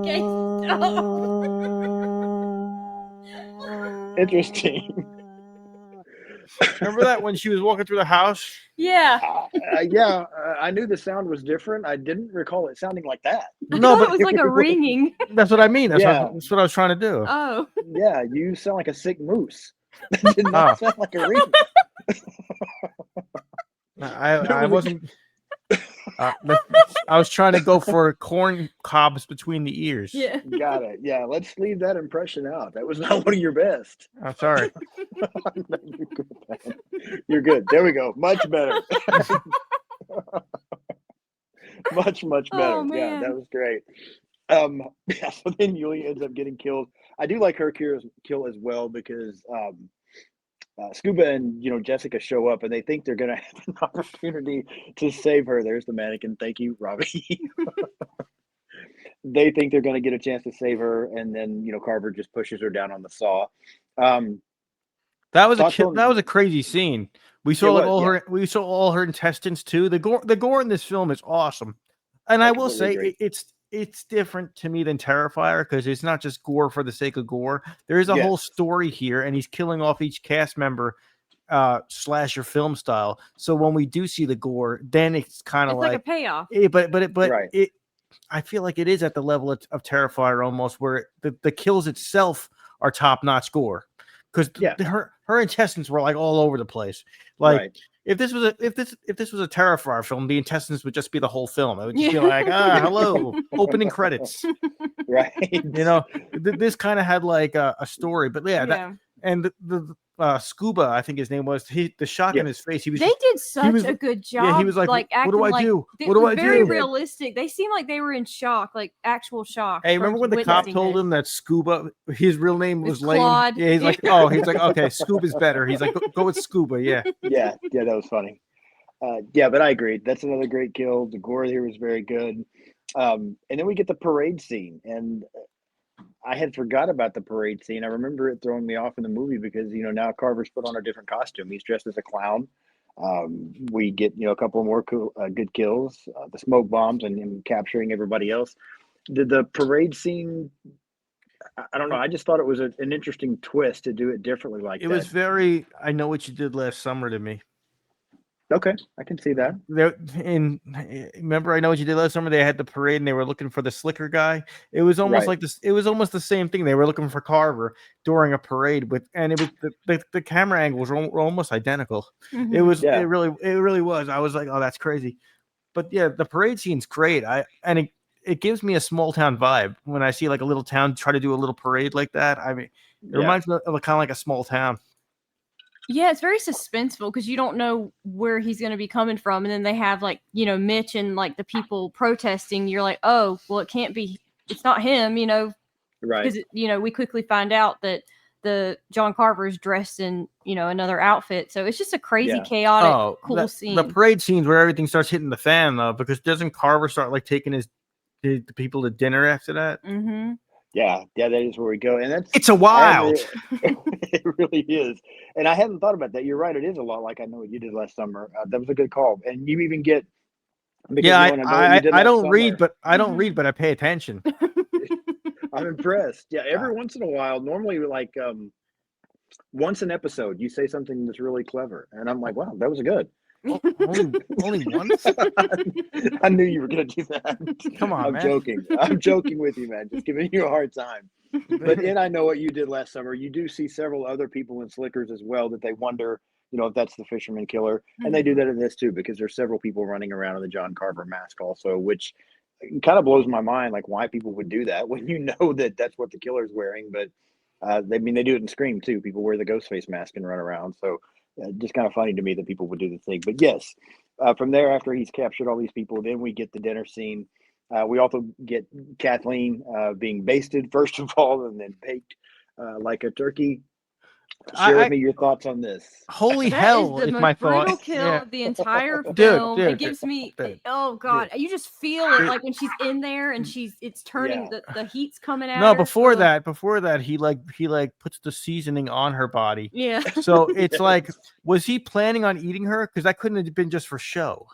Okay, stop. Interesting. Remember that when she was walking through the house? Yeah. Yeah, I knew the sound was different. I didn't recall it sounding like that. No, but it was like a ringing. That's what I mean. That's Yeah. what I was trying to do. Oh. Yeah, you sound like a sick moose. That did not sound like a ring. I wasn't. I was trying to go for corn cobs between the ears. Yeah. Got it. Yeah, let's leave that impression out. That was not one of your best. I'm sorry. No, you're good, man. You're good. There we go. Much better. much better. Oh, yeah, that was great. Yeah, so then Yulia ends up getting killed. I do like her kill as well because Scuba and Jessica show up and they think they're gonna have an opportunity to save her. There's the mannequin. Thank you, Robbie. They think they're gonna get a chance to save her, and then Carver just pushes her down on the saw. That was a crazy scene. We saw we saw all her intestines too. The gore in this film is awesome, and I will say it's different to me than Terrifier because it's not just gore for the sake of gore. There is a whole story here, and he's killing off each cast member, slasher film style. So when we do see the gore, then it's kind of like a payoff. I feel like it is at the level of Terrifier almost, where the kills itself are top notch gore. Because her intestines were like all over the place. Like if this was a Terrifier film, the intestines would just be the whole film. It would just be like, hello, opening credits. Right. This kind of had like a story, but and the Scuba, I think his name was. The shock in his face. They did such a good job. Yeah, he was like acting what do I do? What do I do? Very realistic. They seemed like they were in shock, like actual shock. Hey, remember when the cop told him that Scuba, his real name was Lane? Claude. Yeah, he's like, okay, Scuba's better. He's like, go with Scuba. Yeah, that was funny. Yeah, but I agree. That's another great kill. The gore here was very good. And then we get the parade scene, and I had forgot about the parade scene. I remember it throwing me off in the movie because now Carver's put on a different costume. He's dressed as a clown. We get a couple more good kills, the smoke bombs, and him capturing everybody else. The parade scene, I don't know. I just thought it was an interesting twist to do it differently like that. It was very I Know What You Did Last Summer to me. Okay, I can see that. Remember, I Know What You Did Last Summer? They had the parade and they were looking for the slicker guy. It was almost like this. It was almost the same thing. They were looking for Carver during a parade and it was the camera angles were almost identical. Mm-hmm. It was it really was. I was like, oh, that's crazy. But yeah, the parade scene's great. It gives me a small town vibe when I see like a little town try to do a little parade like that. I mean, it reminds me of kind of like a small town. Yeah, it's very suspenseful because you don't know where he's going to be coming from. And then they have like, Mitch and like the people protesting. You're like, oh, well, it can't be. It's not him, Right. Because, we quickly find out that the John Carver is dressed in, another outfit. So it's just a crazy, chaotic, cool scene. The parade scenes where everything starts hitting the fan, though, because doesn't Carver start like taking the people to dinner after that? Mm-hmm. Yeah, that is where we go, and that's It's a I hadn't wild. it really is, and I hadn't thought about that. You're right, it is a lot like I Know What You Did Last Summer. That was a good call, and you even get because Yeah, knowing I Know What You Did I Last don't read, Summer, but Mhm. I pay attention. I'm impressed. Yeah, Uh, every once in a while, normally like once an episode, you say something that's really clever, and I'm like, wow, that was good. only once? I knew you were gonna do that. Come on, I'm man. joking. I'm joking with you, man. Just giving you a hard time. But in I Know What You Did Last Summer, you do see several other people in Slickers as well that they wonder, if that's the fisherman killer. And they do Mhm. that in this too, because there's several people running around in the John Carver mask also, which kind of blows my mind, like why people would do that when you know that that's what the killer's wearing. But they do it in Scream too. People wear the ghost face mask and run around. So just kind of funny to me that people would do the thing. But yes, from there, after he's captured all these people, then we get the dinner scene. We also get Kathleen being basted first of all, and then baked like a turkey. Share with I me your thoughts on this. holy That is hell the is my most thought. brutal kill Yeah, of the entire dude, film. It dude, dude, gives me, dude, oh dude. God, you just feel it dude. like when she's in there and it's turning, Yeah, the heat's coming at No, her. Ugh. before that, he puts the seasoning on her body. Yeah. So it's like, yes. was he planning on eating her? Because that couldn't have been just for show.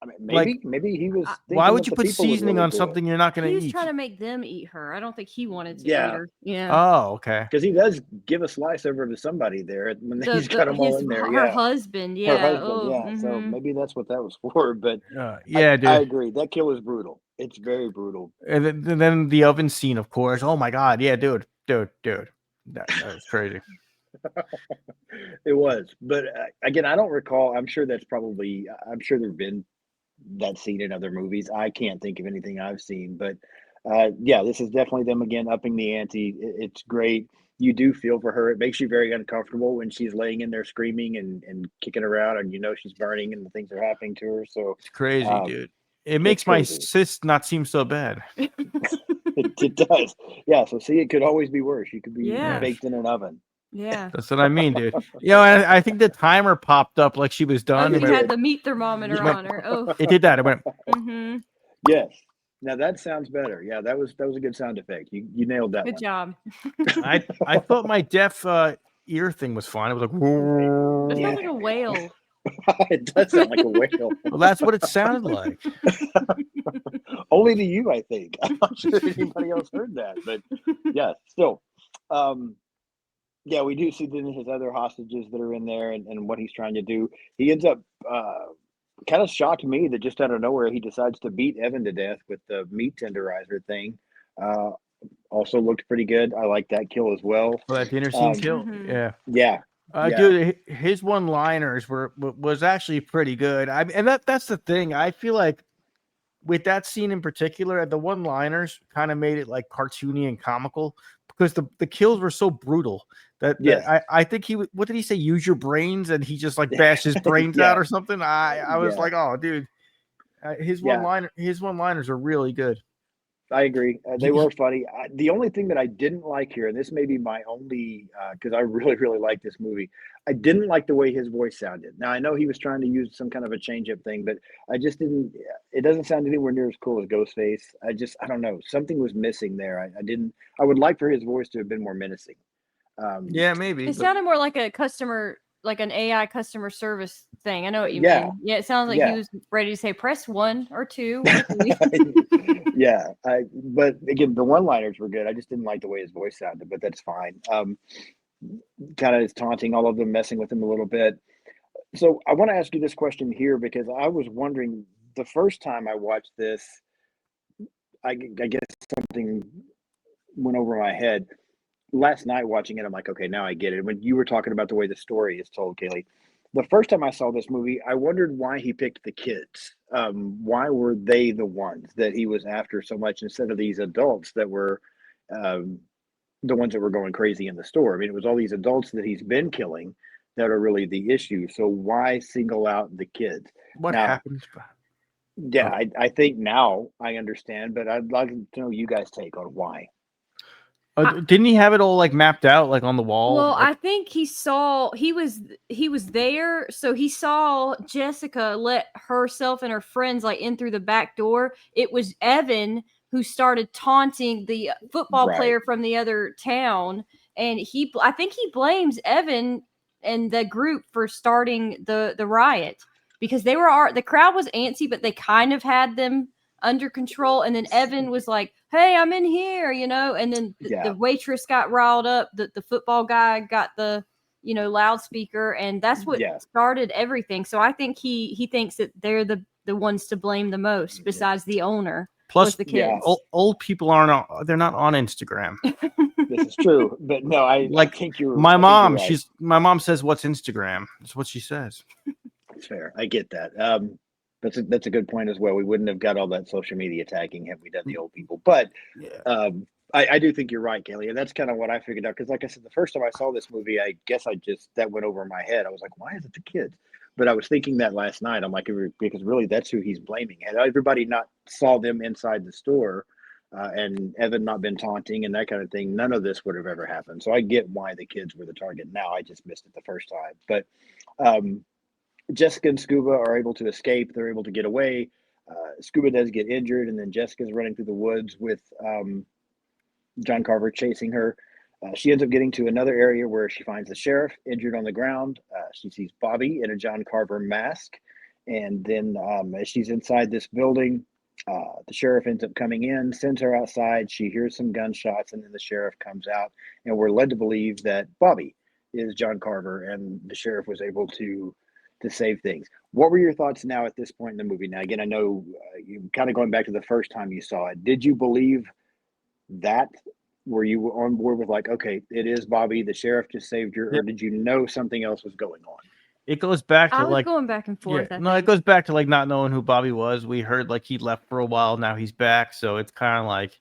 I mean, Like, maybe he was why thinking would that you the put people would seasoning really on do it. something you're not going He to was trying eat? to make them eat her. I don't think he wanted to eat Yeah, her. Yeah. Oh, okay. because he does give a slice over to somebody there when he's got them all in there. Her Yeah, husband. her Yeah. husband. Oh. Yeah, so Mm-hmm. maybe that's what that was for. But Yeah, I dude. agree. That kill is brutal. It's very brutal. And then the oven scene, of course. Oh my God. Yeah, dude. That was crazy. It was, but again, I don't recall. I'm sure that's probably. I'm sure there've been that scene in other movies. I can't think of anything I've seen, but yeah, this is definitely them again upping the ante. It's great. You do feel for her. It makes you very uncomfortable when she's laying in there screaming and kicking around, and she's burning and the things are happening to her. So It's crazy, um, dude. It it's makes my crazy. cyst not seem so bad. It does. Yeah. So see, it could always be worse. You could be Yeah. Yes. baked in an oven. Yeah. That's what I mean, dude. I think the timer popped up like she was Oh, done. he It had did. the meat thermometer Yeah. on her. Oh. it did that. It went. Mm-hmm. Yes. Now that sounds better. Yeah, that was a good sound effect. You nailed that Good one. job. I thought my deaf ear thing was fine. It was That Yeah. sounds like a whale. It does sound like a whale. well, that's what it sounded like. Only to you, I think. I'm not sure anybody else heard that, but yeah, still. Um, yeah, we do see then his other hostages that are in there and what he's trying to do. He ends up kind of shocked me that just out of nowhere he decides to beat Evan to death with the meat tenderizer thing. Uh, Also looked pretty good. I like that kill as well. Well, that dinner scene Um, kill. Mm-hmm. Yeah. yeah, yeah, Dude, his one-liners was actually pretty good. And that's the thing. I feel like with that scene in particular, the one-liners kind of made it like cartoony and comical because the kills were so brutal that yes, I think what did he say? Use your brains, and he just like bashed his brains out yeah, or something. I was yeah, like, oh, dude, yeah. his one-liners are really good. I agree. They He- were funny. The only thing that I didn't like here, and this may be my only, because I really, really like this movie, I didn't like the way his voice sounded. Now I know he was trying to use some kind of a change-up thing, but I just didn't. It doesn't sound anywhere near as cool as Ghostface. I don't know. Something was missing there. I didn't. I would like for his voice to have been more menacing. Um, yeah, maybe, It but sounded more like a customer, like an AI customer service thing. I know what you yeah, mean. Yeah, it sounds like he yeah. was ready to say press 1 or 2 or 3. Yeah, but again, the one-liners were good. I just didn't like the way his voice sounded, but that's fine. Kind of is taunting all of them, messing with him a little bit. So I want to ask you this question here because I was wondering the first time I watched this, I guess something went over my head. Last night watching it, I'm like, okay, now I get it. When you were talking about the way the story is told, Kayleigh, the first time I saw this movie, I wondered why he picked the kids. Why were they the ones that he was after so much instead of these adults that were um, the ones that were going crazy in the store? I mean, it was all these adults that he's been killing that are really the issue. So why single out the kids? what Now, happened? yeah, Oh. I think now I understand, but I'd like to know you guys' take on why. Didn't he have it all like mapped out, like on the wall? Well, Like, I think he was there, so he saw Jessica let herself and her friends like in through the back door. It was Evan who started taunting the football Right. player from the other town, and I think he blames Evan and the group for starting the riot, because the crowd was antsy, but they kind of had them under control. And then Evan was like, "Hey, I'm in here," and then the waitress got riled up. The football guy got the loudspeaker, and that's what started everything. So I think he thinks that they're the ones to blame the most, besides the owner. Plus the kids. Old people they're not on Instagram. This is true, but no, I think you're. My mom, right. my mom says, "What's Instagram?" That's what she says. It's fair. I get that. That's a good point as well. We wouldn't have got all that social media tagging had we done the old people. But I do think you're right, Kayleigh, and that's kind of what I figured out. Because, like I said, the first time I saw this movie, I guess that went over my head. I was like, why is it the kids? But I was thinking that last night. I'm like, because really, that's who he's blaming. Had everybody not saw them inside the store, and Evan not been taunting and that kind of thing, none of this would have ever happened. So I get why the kids were the target. Now I just missed it the first time. But Jessica and Scuba are able to escape. They're able to get away. Scuba does get injured, and then Jessica's running through the woods with John Carver chasing her. She ends up getting to another area where she finds the sheriff injured on the ground. She sees Bobby in a John Carver mask. And then as she's inside this building, the sheriff ends up coming in, sends her outside. She hears some gunshots, and then the sheriff comes out. And we're led to believe that Bobby is John Carver, and the sheriff was able to save things. What were your thoughts now at this point in the movie? Now, again, I know you kind of going back to the first time you saw it. Did you believe that? Were you on board with like, okay, it is Bobby, the sheriff just saved her, or did you know something else was going on? It goes back to I was going back and forth. Yeah, it goes back to like not knowing who Bobby was. We heard like he left for a while, now he's back, so it's kind of like,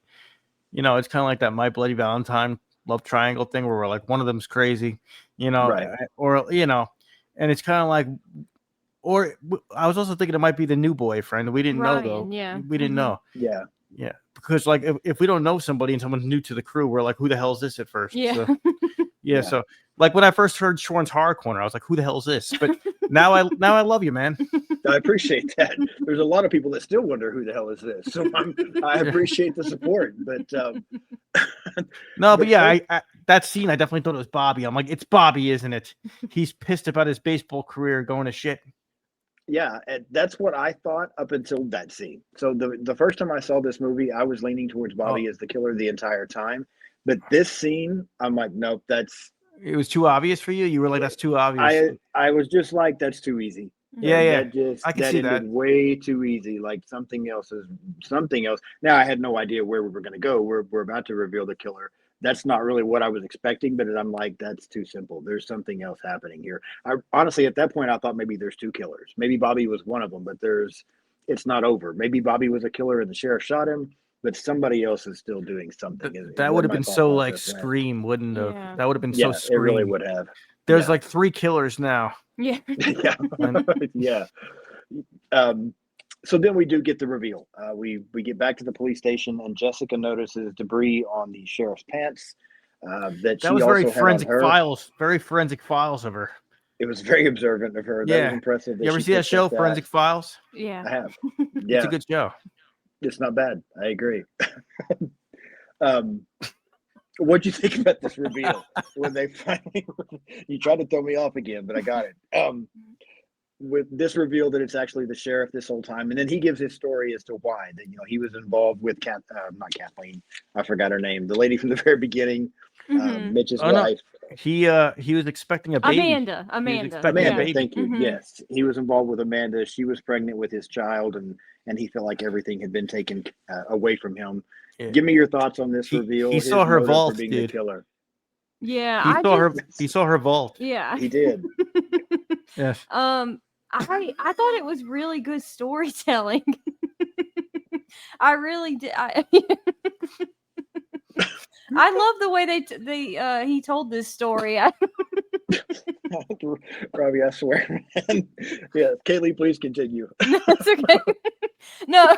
it's kind of like that My Bloody Valentine love triangle thing where we're like one of them's crazy, Right. or and it's kind of like, or I was also thinking it might be the new boyfriend. We didn't know though. Yeah, we didn't know. Yeah. Yeah, because like if we don't know somebody and someone's new to the crew, we're like, who the hell is this at first? Yeah. So, so like when I first heard Sean's Horror Corner, I was like, who the hell is this? But now I love you, man. I appreciate that. There's a lot of people that still wonder who the hell is this. So I appreciate the support. But no, but yeah, I that scene, I definitely thought it was Bobby. I'm like, it's Bobby, isn't it? He's pissed about his baseball career going to shit. Yeah, and that's what I thought up until that scene. So the first time I saw this movie, I was leaning towards Bobby as the killer the entire time. But this scene, I'm like, nope, it was too obvious for you. You were like, that's too obvious. I was just like, that's too easy. Yeah. I can see that. Way too easy. Like something else. Now I had no idea where we were going to go. We're about to reveal the killer. That's not really what I was expecting, but I'm like, that's too simple. There's something else happening here. I honestly, at that point, I thought maybe there's two killers. Maybe Bobby was one of them, but it's not over. Maybe Bobby was a killer and the sheriff shot him, but somebody else is still doing something. That would have been so like Scream, wouldn't have? Yeah. That would have been so Scream. It really would have. There's like 3 killers now. Yeah. Yeah. So then we do get the reveal. We get back to the police station, and Jessica notices debris on the sheriff's pants. That was very forensic files. Very forensic files of her. It was very observant of her. That was impressive. You ever see that show, Forensic Files? Yeah, I have. Yeah, it's a good show. It's not bad. I agree. What'd you think about this reveal when they finally? You tried to throw me off again, but I got it. With this reveal that it's actually the sheriff this whole time, and then he gives his story as to why that he was involved with not Kathleen, I forgot her name, the lady from the very beginning, Mitch's wife. No. He was expecting a baby. Amanda. Thank you. Yes, he was involved with Amanda. She was pregnant with his child, and he felt like everything had been taken away from him. Yeah. Give me your thoughts on this reveal. He saw her vault, dude. The killer. Yeah, he saw her vault. Yeah, he did. Yes. I thought it was really good storytelling. I really did. I love the way he told this story. Robbie, I swear, man. Yeah, Kayleigh, please continue. That's okay. No,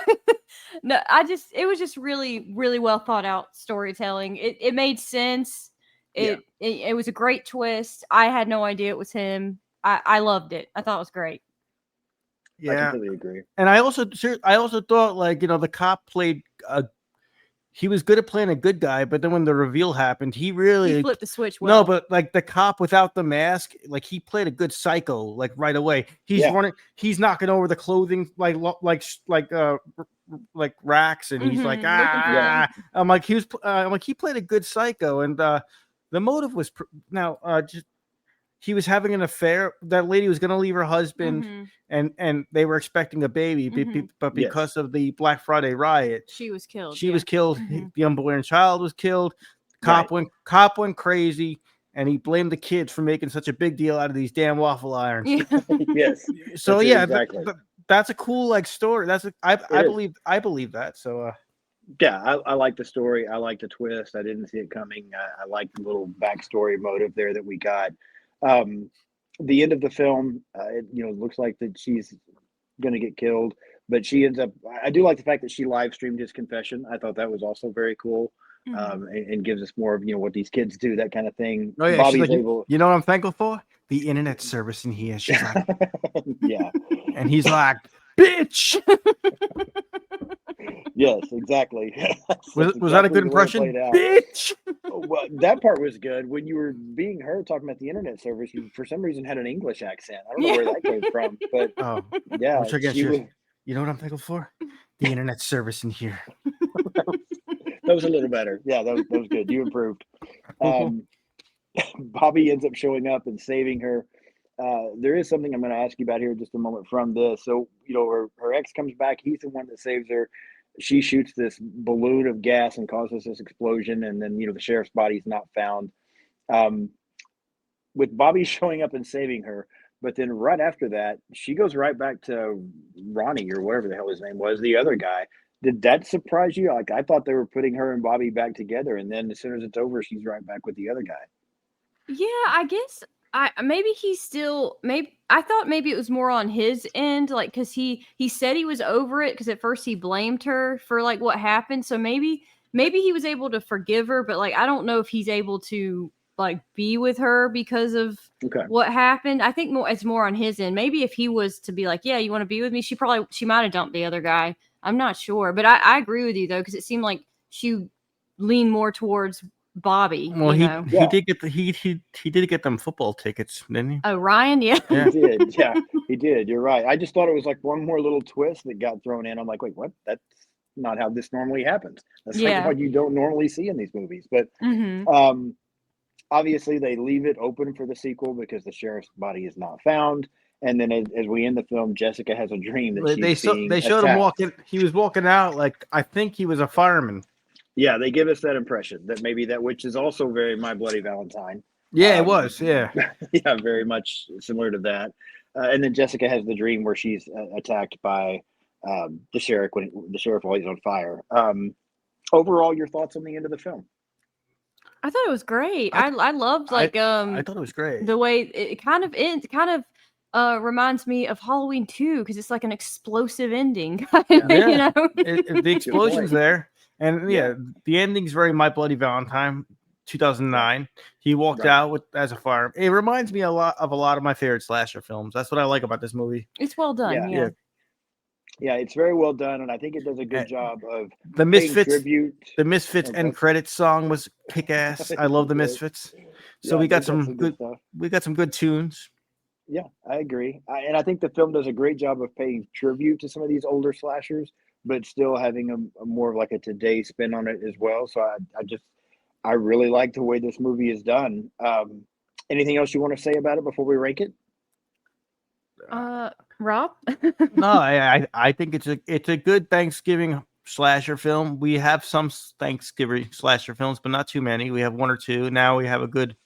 it was just really, really well thought out storytelling. It made sense. It was a great twist. I had no idea it was him. I loved it. I thought it was great. Yeah, I completely agree. And I also thought, like, the cop played he was good at playing a good guy, but then when the reveal happened, he really flipped the switch. Well. No, but like the cop without the mask, like he played a good psycho, like right away. He's running, he's knocking over the clothing like racks, and he's like I'm like he played a good psycho, and the motive was just he was having an affair. That lady was going to leave her husband, and they were expecting a baby, but because of the Black Friday riot, she was killed. She was killed. The unborn child was killed. Cop went crazy, and he blamed the kids for making such a big deal out of these damn waffle irons. Yes. So exactly. That's a cool like story. I believe that. So I like the story. I like the twist. I didn't see it coming. I like the little backstory motive there that we got. The end of the film, it looks like that she's going to get killed, but she ends up. I do like the fact that she live streamed his confession. I thought that was also very cool, and gives us more of what these kids do, that kind of thing. Oh yeah, Bobby's able. You know what I'm thankful for? The internet service in here. She's like, yeah, and he's like, bitch. Yes, exactly. Was that a good impression? Bitch. Well, that part was good. When you were being her talking about the internet service, you for some reason had an English accent. I don't know where that came from, but yeah. You know what I'm thankful for? The internet service in here. That was a little better. Yeah, that was good. You improved. Bobby ends up showing up and saving her. There is something I'm going to ask you about here in just a moment from this. So, her ex comes back. He's the one that saves her. She shoots this balloon of gas and causes this explosion. And then, the sheriff's body is not found. With Bobby showing up and saving her. But then right after that, she goes right back to Ronnie or whatever the hell his name was, the other guy. Did that surprise you? Like, I thought they were putting her and Bobby back together. And then as soon as it's over, she's right back with the other guy. Yeah, I guess maybe he's still I thought maybe it was more on his end, like because he said he was over it because at first he blamed her for like what happened. So maybe he was able to forgive her, but like I don't know if he's able to like be with her because of what happened. I think it's more on his end. Maybe if he was to be like, yeah, you want to be with me, she might have dumped the other guy. I'm not sure, but I agree with you though because it seemed like she leaned more towards Bobby. Well, he did get them football tickets, didn't he? Oh, Ryan, yeah. He did. Yeah, he did. You're right. I just thought it was like one more little twist that got thrown in. I'm like, wait, what? That's not how this normally happens. That's like what you don't normally see in these movies. But obviously they leave it open for the sequel because the sheriff's body is not found. And then as we end the film, Jessica has a dream that they showed him walking. He was walking out like I think he was a fireman. Yeah, they give us that impression that maybe that, which is also very My Bloody Valentine. Yeah, it was. Yeah. Yeah, very much similar to that. And then Jessica has the dream where she's attacked by the sheriff while he's on fire. Overall, your thoughts on the end of the film? I thought it was great. I loved I thought it was great. The way it kind of reminds me of Halloween 2 because it's like an explosive ending. The explosion's there. And the ending's very My Bloody Valentine, 2009. He walked out as a fireman. It reminds me a lot of my favorite slasher films. That's what I like about this movie. It's well done. Yeah, it's very well done, and I think it does a good job of the Misfits. Tribute. The Misfits end credits song was kick ass. I love the Misfits. So we got some good stuff. We got some good tunes. Yeah, I agree. And I think the film does a great job of paying tribute to some of these older slashers, but still having a more of like a today spin on it as well. So I really like the way this movie is done. Anything else you want to say about it before we rank it? Rob? No, I think it's a good Thanksgiving slasher film. We have some Thanksgiving slasher films, but not too many. We have one or two. Now we have a good,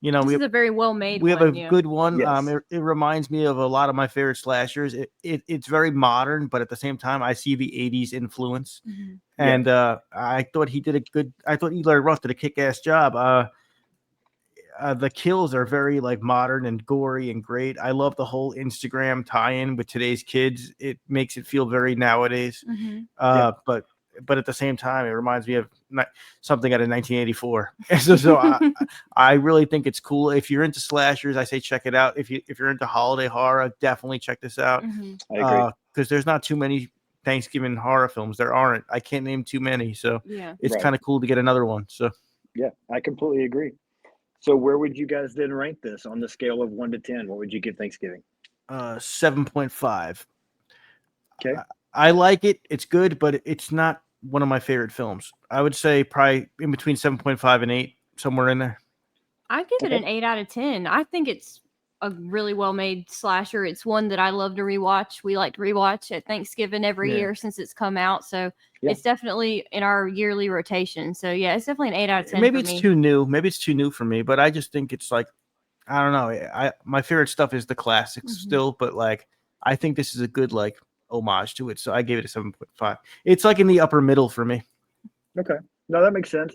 this is a very well made. We have a good one. Yes. It reminds me of a lot of my favorite slashers. It's very modern, but at the same time, I see the '80s influence. Mm-hmm. And I thought Eli Roth did a kick-ass job. The kills are very like modern and gory and great. I love the whole Instagram tie-in with today's kids. It makes it feel very nowadays. Mm-hmm. But at the same time, it reminds me of something out of 1984. So I really think it's cool. If you're into slashers, I say check it out. If you're into holiday horror, definitely check this out. Mm-hmm. I agree. Because there's not too many Thanksgiving horror films. There aren't. I can't name too many, so Yeah. it's Right. kind of cool to get another one. So Yeah, I completely agree. So where would you guys then rank this on the scale of 1 to 10? What would you give Thanksgiving? 7.5. Okay. I like it. It's good, but it's not one of my favorite films. I would say probably in between 7.5 and 8, somewhere in there. I'd give it Okay. an 8 out of 10. I think it's a really well made slasher. It's one that I love to rewatch. We like to rewatch at Thanksgiving every Yeah. year since it's come out. So Yeah. it's definitely in our yearly rotation. So yeah, it's definitely an 8 out of 10. Maybe for it's me. too new. Maybe it's too new for me, but I just think it's like, I don't know. My favorite stuff is the classics still, but like I think this is a good like homage to it. So I gave it a 7.5. It's like in the upper middle for me. Okay. No, that makes sense.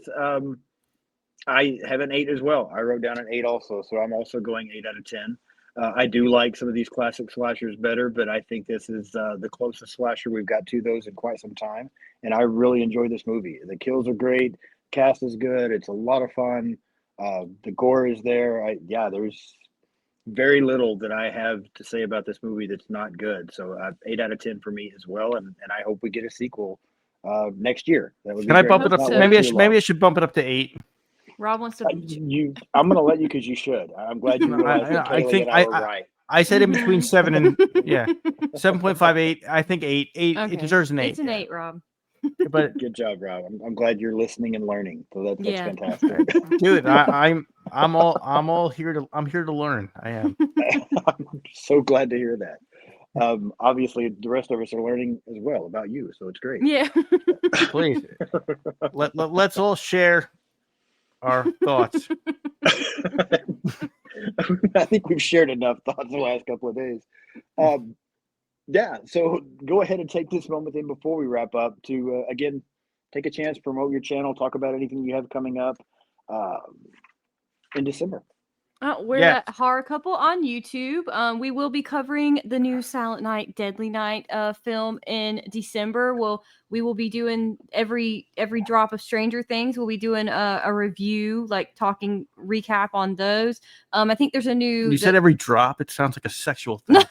I have an 8 as well. I wrote down an 8 also, so I'm also going 8 out of 10. I do like some of these classic slashers better, but I think this is the closest slasher we've got to those in quite some time. And I really enjoy this movie. The kills are great, cast is good, it's a lot of fun. The gore is there. There's very little that I have to say about this movie that's not good. So 8 out of 10 for me as well, and I hope we get a sequel next year. That would be Can I great. bump it Let's up? not Maybe wait too maybe I long. should bump it up to 8. Rob wants to. I'm going to let you because you should. I'm glad you realized that I Kayleigh think and I were right. I said in between 7 and 7.5, 8. I think 8. 8. Okay. It deserves an 8. It's an 8, Rob. But Good job, Rob. I'm glad you're listening and learning. So that's Yeah. fantastic. dude, I'm all here to learn. I am. I'm so glad to hear that. Obviously, the rest of us are learning as well about you, so it's great. Yeah. Please let's all share our thoughts. I think we've shared enough thoughts the last couple of days. So go ahead and take this moment then before we wrap up to, again, take a chance, promote your channel, talk about anything you have coming up in December. We're at Horror Couple on YouTube. We will be covering the new Silent Night, Deadly Night film in December. We will be doing every drop of Stranger Things. We'll be doing a review, like talking recap on those. I think there's a new. You said every drop. It sounds like a sexual thing.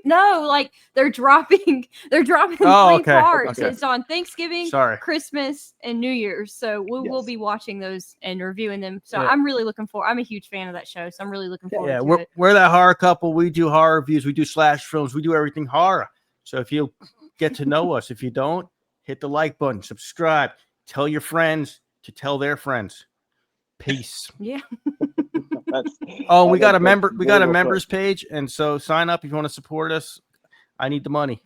No, like they're dropping 3 parts. Okay. It's on Thanksgiving, Christmas, and New Year's. So we'll be watching those and reviewing them. So I'm really looking forward. I'm a huge fan of that show, so I'm really looking forward to it. We're that horror couple. We do horror reviews. We do slash films. We do everything horror. So if you get to know us, if you don't, hit the like button, subscribe, tell your friends to tell their friends. Peace. Yeah. We got a members page, and so sign up if you want to support us. I need the money.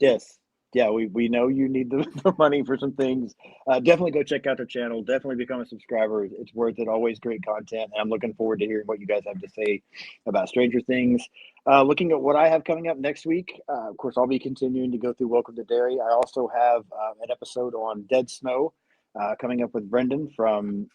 Yes. Yeah, we know you need the money for some things. Definitely go check out their channel. Definitely become a subscriber. It's worth it. Always great content. And I'm looking forward to hearing what you guys have to say about Stranger Things. Looking at what I have coming up next week, of course, I'll be continuing to go through Welcome to Derry. I also have an episode on Dead Snow coming up with Brendan from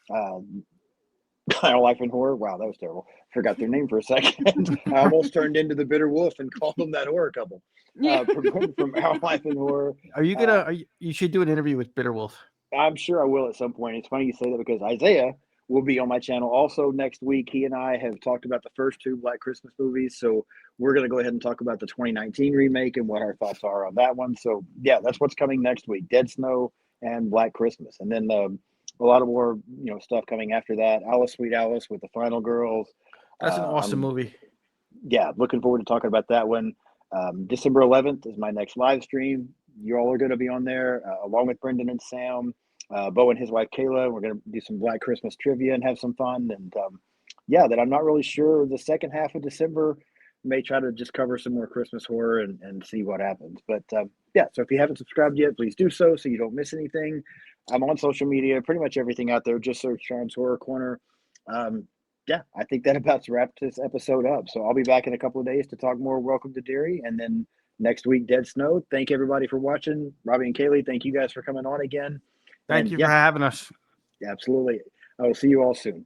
Kyle Life and Horror. Wow, that was terrible. Forgot their name for a second. I almost turned into the Bitter Wolf and called them that horror couple. From Our Life in Horror. Are you gonna? You should do an interview with Bitter Wolf. I'm sure I will at some point. It's funny you say that because Isaiah will be on my channel also next week. He and I have talked about the first 2 Black Christmas movies, so we're going to go ahead and talk about the 2019 remake and what our thoughts are on that one. So yeah, that's what's coming next week: Dead Snow and Black Christmas, and then a lot of more stuff coming after that. Alice, Sweet Alice with the Final Girls. That's an awesome movie. Yeah, looking forward to talking about that one. December 11th is my next live stream. You all are going to be on there along with Brendan and Sam, Bo and his wife Kayla. We're going to do some Black Christmas trivia and have some fun. And that I'm not really sure. The second half of December may try to just cover some more Christmas horror and see what happens. But so if you haven't subscribed yet, please do so you don't miss anything. I'm on social media, pretty much everything out there. Just search Sean's Horror Corner. I think that about wraps this episode up. So I'll be back in a couple of days to talk more Welcome to Derry. And then next week, Dead Snow. Thank everybody for watching. Robbie and Kayleigh, thank you guys for coming on again. Thank you for having us. Absolutely. I will see you all soon.